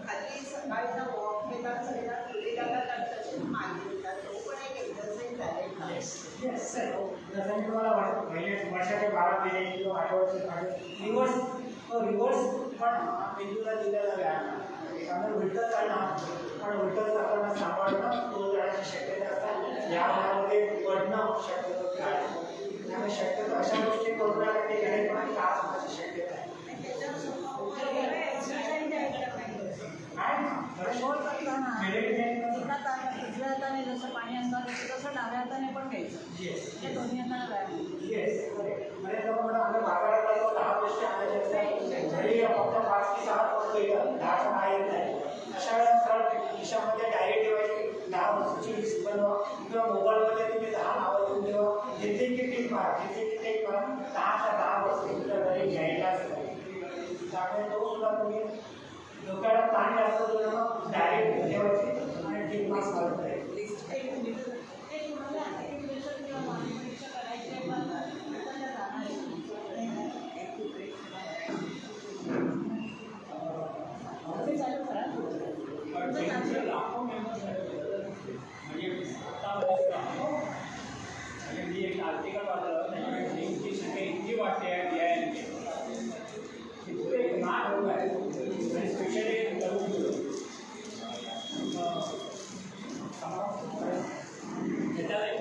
खाली सकाळचा वॉक केला सगळ्या सूर्यदाला तसंच मागे होता तो पण एक एक्झरसाईज झाले. येस सर जसं मी तुम्हाला वर्षाचे 12 महिने किंवा आठवड्याचे रिव्हर्स पण मेंदूला दिलेला व्यायाम आहे. त्यामुळे उलटं चालणं पण उलटं चालताना सांभाळणं तो जाण्याची शक्यता असतात. या भागामध्ये पडणं शक्यतो आहे त्यामुळे शक्यतो अशा गोष्टी करून ते येणे त्रास होण्याची शक्यता आहे. उजव्या हाताने जसं पाणी असणार तसं डाव्या हाताने पण घ्यायचं. त्या दोन्ही हाताने व्यायाम येस म्हणजे जर आम्ही बाजारात जातो 10 गोष्टी आणायच्या असतात घरी फक्त 5 की 6 पडतो येतं 10च्या बाहेर येत नाही. अशा वेळेला सरळ खिशामध्ये डायरी ठेवायची 10 वस्तूची लिस्ट बनवा किंवा मोबाईलमध्ये तुम्ही 10 नावं लिहून ठेवा, जिथे की टिक मारा, जिथे की टिक मारा, 10 वस्तू तुमच्या घरी घ्यायलाच नाही. त्यामुळे तो सुद्धा तुम्ही डोक्याला ताण जास्त देऊ नका, डायरेक्ट ठेवायची आणि टिक मार्क मारून द्यायची. एक मिनिट. ते तुम्हाला ऍक्टिव्हेशन किंवा मानसिक करायचे पण त्याला जाणार ते चालू करा. त्यांचे लाखो मेंबर्स आहेत. म्हणजे म्हणजे मी एक आर्टिकल वाचलं, त्याच्यामध्ये लिंकची संख्या इतकी वाढते आहे DIN इतकं एक नाट होत आहे. आणि स्पेशली तरुण मुलं. त्याच्यात एक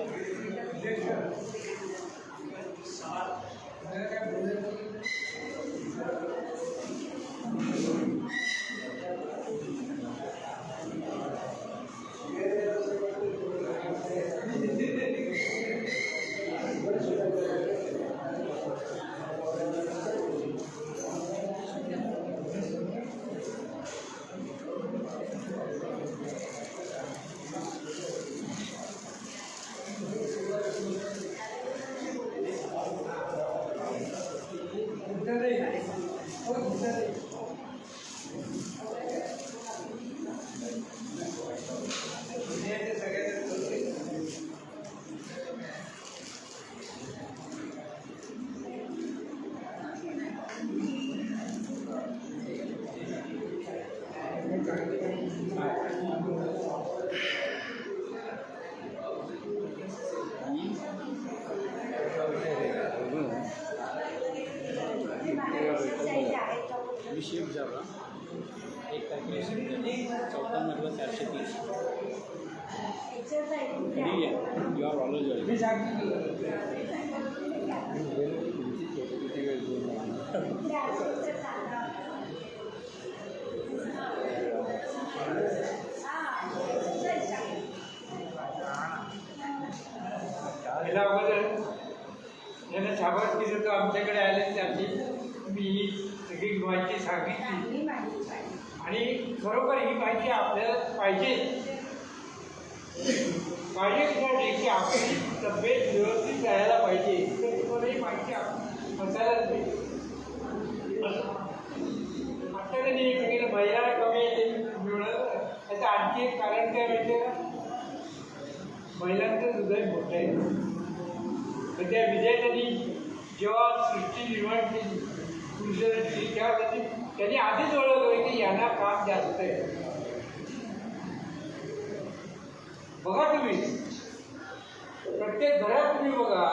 मी शेप झाला एक तारखेला 14/430 यू आर ऑलवेज मी सांगतो त्याला अगोदर त्याला शाबास केलं तर आमच्याकडे आले त्यांनी मी सगळी माहिती सांगितली आणि खरोखर ही माहिती आपल्याला पाहिजे कशासाठी की आपली तब्येत व्यवस्थित राहायला पाहिजे तर तुम्हाला ही माहिती असायलाच पाहिजे. आपल्याकडे नाही महिला कमी मिळणार त्याचं आणखी एक कारण काय माहिती का, महिलांचं हृदय मोठं आहे. तर त्या विजयतांनी जेव्हा सृष्टी निर्माण केली पुरुषांची तेव्हा त्यांनी आधीच ओळखलं की यांना काम जास्त आहे. बघा तुम्ही प्रत्येक घरात तुम्ही बघा